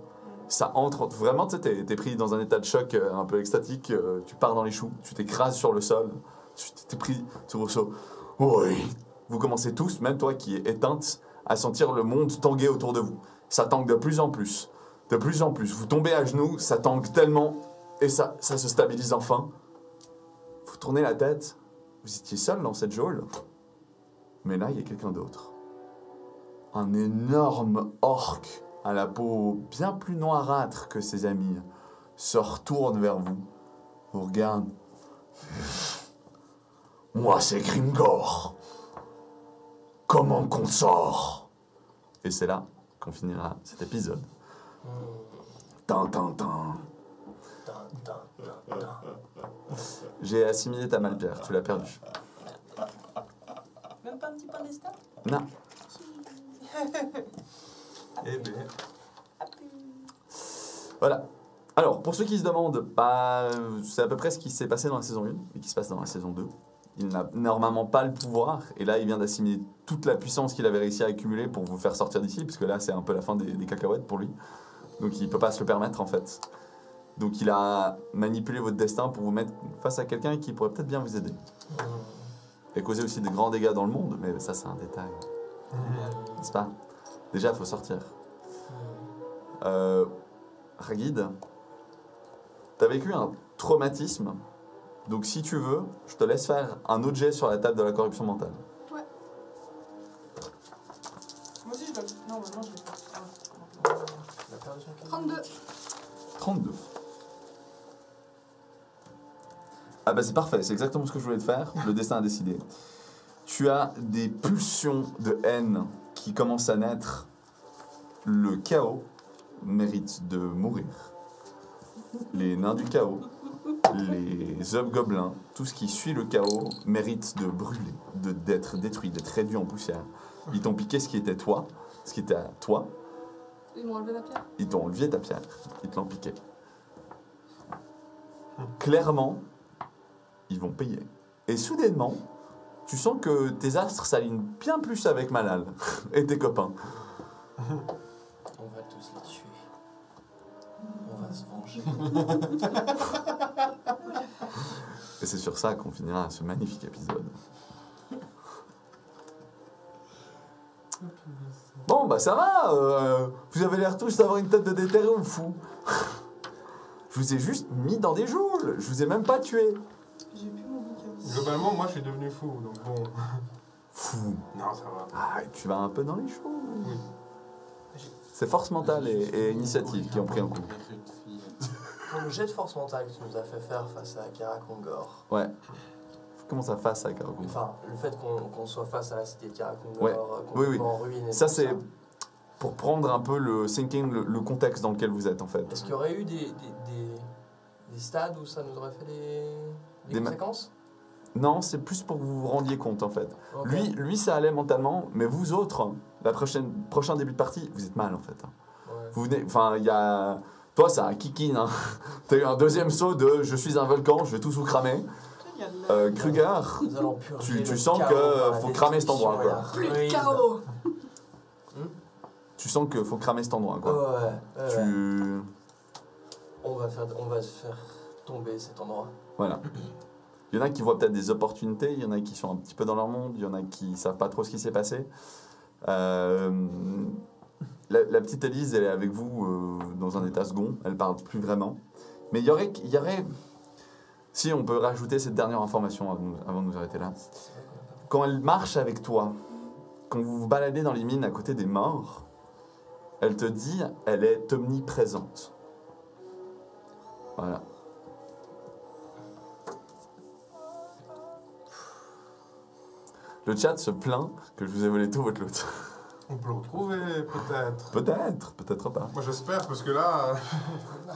Ça entre. Vraiment, tu sais, t'es pris dans un état de choc un peu extatique. Tu pars dans les choux, tu t'écrases sur le sol. Tu t'es pris sur le sol. Oui. Vous commencez tous, même toi qui es éteinte, à sentir le monde tanguer autour de vous. Ça tangue de plus en plus. De plus en plus. Vous tombez à genoux, ça tangue tellement. Et ça se stabilise enfin. Vous tournez la tête. Vous étiez seul dans cette geôle. Mais là, il y a quelqu'un d'autre. Un énorme orc à la peau bien plus noirâtre que ses amis se retourne vers vous. Vous regarde. Moi, c'est Grimgor. Comment qu'on sort? Et c'est là qu'on finira cet épisode. Tintintin. J'ai assimilé ta malpierre, tu l'as perdue. Même pas un petit point destin. Non. Eh ben, Voilà. Alors, pour ceux qui se demandent, bah, c'est à peu près ce qui s'est passé dans la saison 1 et qui se passe dans la saison 2. Il n'a normalement pas le pouvoir, et là, il vient d'assimiler toute la puissance qu'il avait réussi à accumuler pour vous faire sortir d'ici, puisque là, c'est un peu la fin des cacahuètes pour lui. Donc, il ne peut pas se le permettre, en fait. Donc, il a manipulé votre destin pour vous mettre face à quelqu'un qui pourrait peut-être bien vous aider. Et causer aussi de grands dégâts dans le monde, mais ça, c'est un détail. N'est-ce pas? Déjà, il faut sortir. Ragid, t'as vécu un traumatisme, donc si tu veux, je te laisse faire un autre jet sur la table de la corruption mentale. Moi aussi, je dois. Non, maintenant, je l'ai fait. Ah, La perdu son cahier. 32. 32. Ah bah c'est parfait, c'est exactement ce que je voulais te faire, le destin a décidé. Tu as des pulsions de haine qui commencent à naître. Le chaos mérite de mourir. Les nains du chaos, les hobgoblins, tout ce qui suit le chaos mérite de brûler, d'être détruit, d'être réduit en poussière. Ils t'ont piqué ce qui était toi, ce qui était à toi, Ils m'ont enlevé ma pierre. ils t'ont enlevé ta pierre, ils te l'ont piqué. Clairement, ils vont payer. Et soudainement, tu sens que tes astres s'alignent bien plus avec Malal et tes copains. On va tous les tuer. On va se venger. Et c'est sur ça qu'on finira ce magnifique épisode. Bon, bah ça va, vous avez l'air tous d'avoir une tête de déterré ou fou. Je vous ai juste mis dans des geôles, je vous ai même pas tué. J'ai plus mon bouquin. globalement, moi, je suis devenu fou, donc bon. Fou. Non, ça va. Ah, tu vas un peu dans les geôles. Oui. C'est force mentale et initiative qui ont pris un coup. Pour le jet de force mentale que tu nous as fait faire face à Karakongor, Ouais. Comment ça fasse à Cargo? enfin, le fait qu'on soit face à la cité de Karakongor, Ouais. complètement Oui, oui. en ruine et Ça, tout c'est pour prendre un peu le thinking, le contexte dans lequel vous êtes, en fait. Est-ce qu'il y aurait eu des stades où ça nous aurait fait des conséquences? Non, c'est plus pour que vous vous rendiez compte, en fait. Ok. Lui, ça allait mentalement, mais vous autres, prochain début de partie, vous êtes mal, en fait. Ouais. Vous venez, enfin, il y a... Toi, c'est un kikin, hein. T'as eu un deuxième saut de « je suis un volcan, je vais tous vous cramer Génial. ». Kruger, Nous allons purger tu le sens chaos que par la faut cramer cet endroit, destruction quoi. et la Plus de ruine. chaos. tu sens qu'il faut cramer cet endroit, quoi. Ouais. Tu... On va faire tomber cet endroit. Voilà. Il y en a qui voient peut-être des opportunités, il y en a qui sont un petit peu dans leur monde, il y en a qui savent pas trop ce qui s'est passé. La petite Élise, elle est avec vous dans un état second, elle parle plus vraiment. Mais il y aurait... Si on peut rajouter cette dernière information avant de nous arrêter là. C'est vrai qu'on a pas- Quand elle marche avec toi, quand vous vous baladez dans les mines à côté des morts, elle te dit, elle est omniprésente. Voilà. Le chat se plaint que je vous ai volé tout votre loot. On peut le retrouver, peut-être. Peut-être pas. Moi, j'espère, parce que là...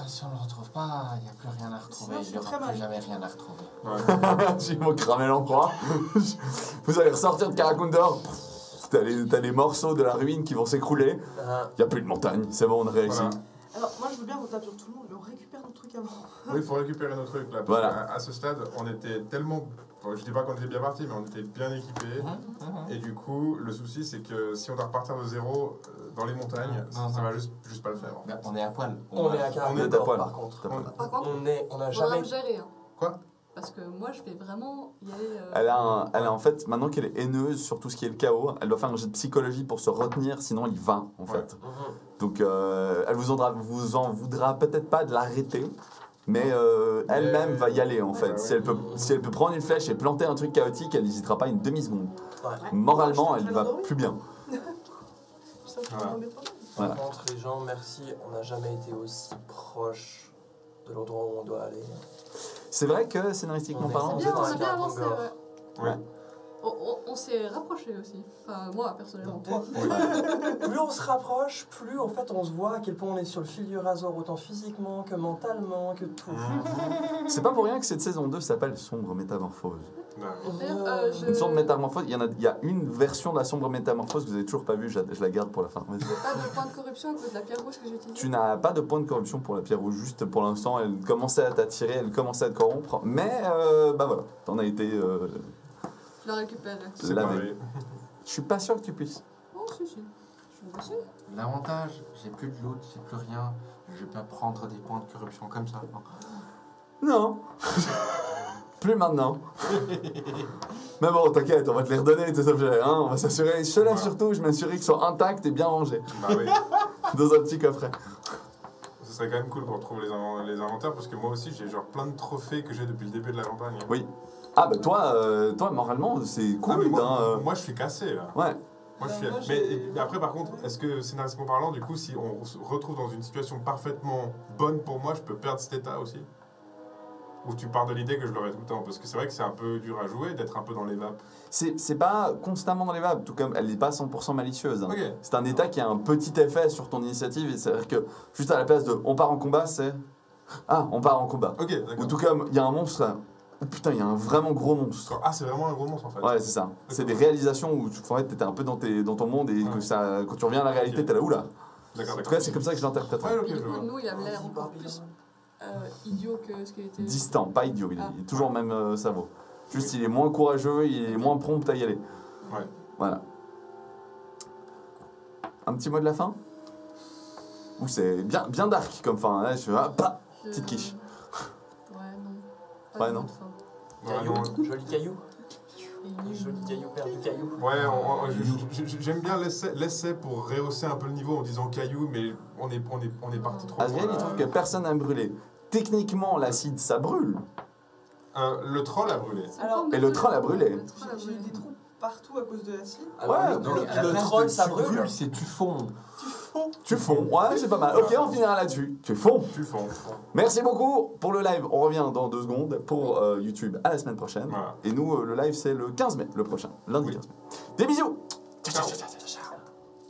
Si on ne le retrouve pas, il n'y a plus rien à retrouver. Sinon, Il je n'y suis aura très plus mal. jamais rien à retrouver. Ouais. Ils vont cramer l'endroit. Vous allez ressortir de Karakundor. T'as les morceaux de la ruine qui vont s'écrouler. Ah, Il n'y a plus de montagne. C'est bon, on a réussi. Voilà. Alors, moi, je veux bien qu'on tape sur tout le monde, mais on récupère nos trucs avant. Oui, il faut récupérer nos trucs, là. Parce Voilà. qu'à ce stade, on était tellement... Bon, je dis pas qu'on était bien partis, mais on était bien équipés. Et du coup, le souci, c'est que si on doit repartir de zéro dans les montagnes, ça va juste pas le faire. En fait. Ben, on est à poil. on est à est à Karakundor, poil. par contre. Par contre, On n'a faudra jamais... me gérer. Hein. Quoi? Parce que moi, je vais vraiment y aller. Elle a en fait, maintenant qu'elle est haineuse sur tout ce qui est le chaos, elle doit faire un jet de psychologie pour se retenir, sinon il va en fait. Mhm. Donc elle vous en voudra peut-être pas de l'arrêter, mais elle-même va y aller en fait. Ouais, Si elle peut prendre une flèche et planter un truc chaotique, elle n'hésitera pas une demi-seconde. Ouais. Moralement, Je suis elle va très plus bien. Je sais pas, Voilà. je vais pas. Voilà. Par contre, les gens, merci, on n'a jamais été aussi proche de l'endroit où on doit aller. C'est vrai que scénaristiquement On est- parlant, C'est Bien, dans on la a bien carte avancé, encore. ouais. Ouais. On s'est rapprochés aussi. Enfin, moi, personnellement. Toi. Plus on se rapproche, plus en fait on se voit à quel point on est sur le fil du rasoir, autant physiquement que mentalement, que tout. c'est pas pour rien que cette saison 2 s'appelle Sombre Métamorphose. D'ailleurs, Une sombre métamorphose, il y a une version de la sombre métamorphose que vous n'avez toujours pas vue, je la garde pour la fin. Vas-y. J'ai pas de point de corruption à cause de la pierre rouge que j'ai utilisée. Tu n'as pas de point de corruption pour la pierre rouge, juste pour l'instant elle commençait à t'attirer, elle commençait à te corrompre, mais bah voilà, t'en as été Je la récupère. C'est lavé. pareil. Je suis pas sûr que tu puisses. Oh, si, si. Je suis L'avantage, j'ai plus de loot, j'ai plus rien. Je vais pas prendre des points de corruption comme ça. Non. Plus maintenant. Mais bon, t'inquiète, on va te les redonner tes objets, hein, on va s'assurer, ceux-là Voilà. surtout, je m'assurer qu'ils sont intacts et bien rangés, Bah oui. dans un petit coffret. Ce serait quand même cool qu'on retrouve les inventaires, parce que moi aussi, j'ai genre plein de trophées que j'ai depuis le début de la campagne. Oui. Ah bah toi moralement, c'est Ah, mais cool, moi, hein. moi, je suis cassé, là. Ouais. Moi, je suis... Moi, mais j'ai- mais après, par contre, est-ce que, scénaristiquement parlant, du coup, si on se retrouve dans une situation parfaitement bonne pour moi, je peux perdre cet état aussi? Ou tu pars de l'idée que je l'aurai tout le temps? Parce que c'est vrai que c'est un peu dur à jouer d'être un peu dans les vapes. C'est pas constamment dans les vapes, tout comme elle n'est pas 100% malicieuse. hein. Ok. C'est un état qui a un petit effet sur ton initiative, et c'est-à-dire que juste à la place de on part en combat, c'est ah, on part en combat. Ok, Ou d'accord. tout comme il y a un monstre, là. Oh putain, il y a un vraiment gros monstre. Ah, c'est vraiment un gros monstre en fait. Ouais, c'est ça. C'est des réalisations où en fait, t'étais un peu dans ton monde et que Ouais. ça, quand tu reviens à la réalité, Ok. t'es là, oula. D'accord, En d'accord. tout cas, c'est comme ça que je l'interprète. Ouais, ok, Et je du coup, vois. nous, il a l'air encore plus idiot que ce qu'il était. Distant, pas idiot, il Ah. est toujours le même cerveau. Juste, il est moins courageux, il est moins prompt à y aller. Ouais. Voilà. Un petit mot de la fin? Ou c'est bien dark comme fin, hein. Je fais, ah, bah, petite quiche. Ouais, non. Ouais, Pas de non. mot de fin. Ouais, Caillou, non. joli caillou. Et nul. Joli caillou, perdu caillou. Ouais, j'aime bien l'essai pour rehausser un peu le niveau en disant caillou, mais on est parti trop Adrien, loin, il là. trouve que personne n'a brûlé. Techniquement, l'acide, ça brûle. Le troll a brûlé. C'est une Alors- forme de Et le feu. troll a brûlé. Le troll a J'ai eu brûlé. des trous partout à cause de l'acide. Alors, Ouais, le, donc, le- à la le place troll, de ça tu brûle. brûles, c'est tu fonds. Tu fonds. Ouais, c'est pas mal. Ok, on finira là-dessus. Tu fonds. Tu fonds. Merci beaucoup pour le live. On revient dans 2 secondes pour YouTube à la semaine prochaine. Voilà. Et nous, le live, c'est le 15 mai, le prochain. Lundi Oui. 15 mai. Des bisous. Ciao. Ciao, ciao, ciao, ciao.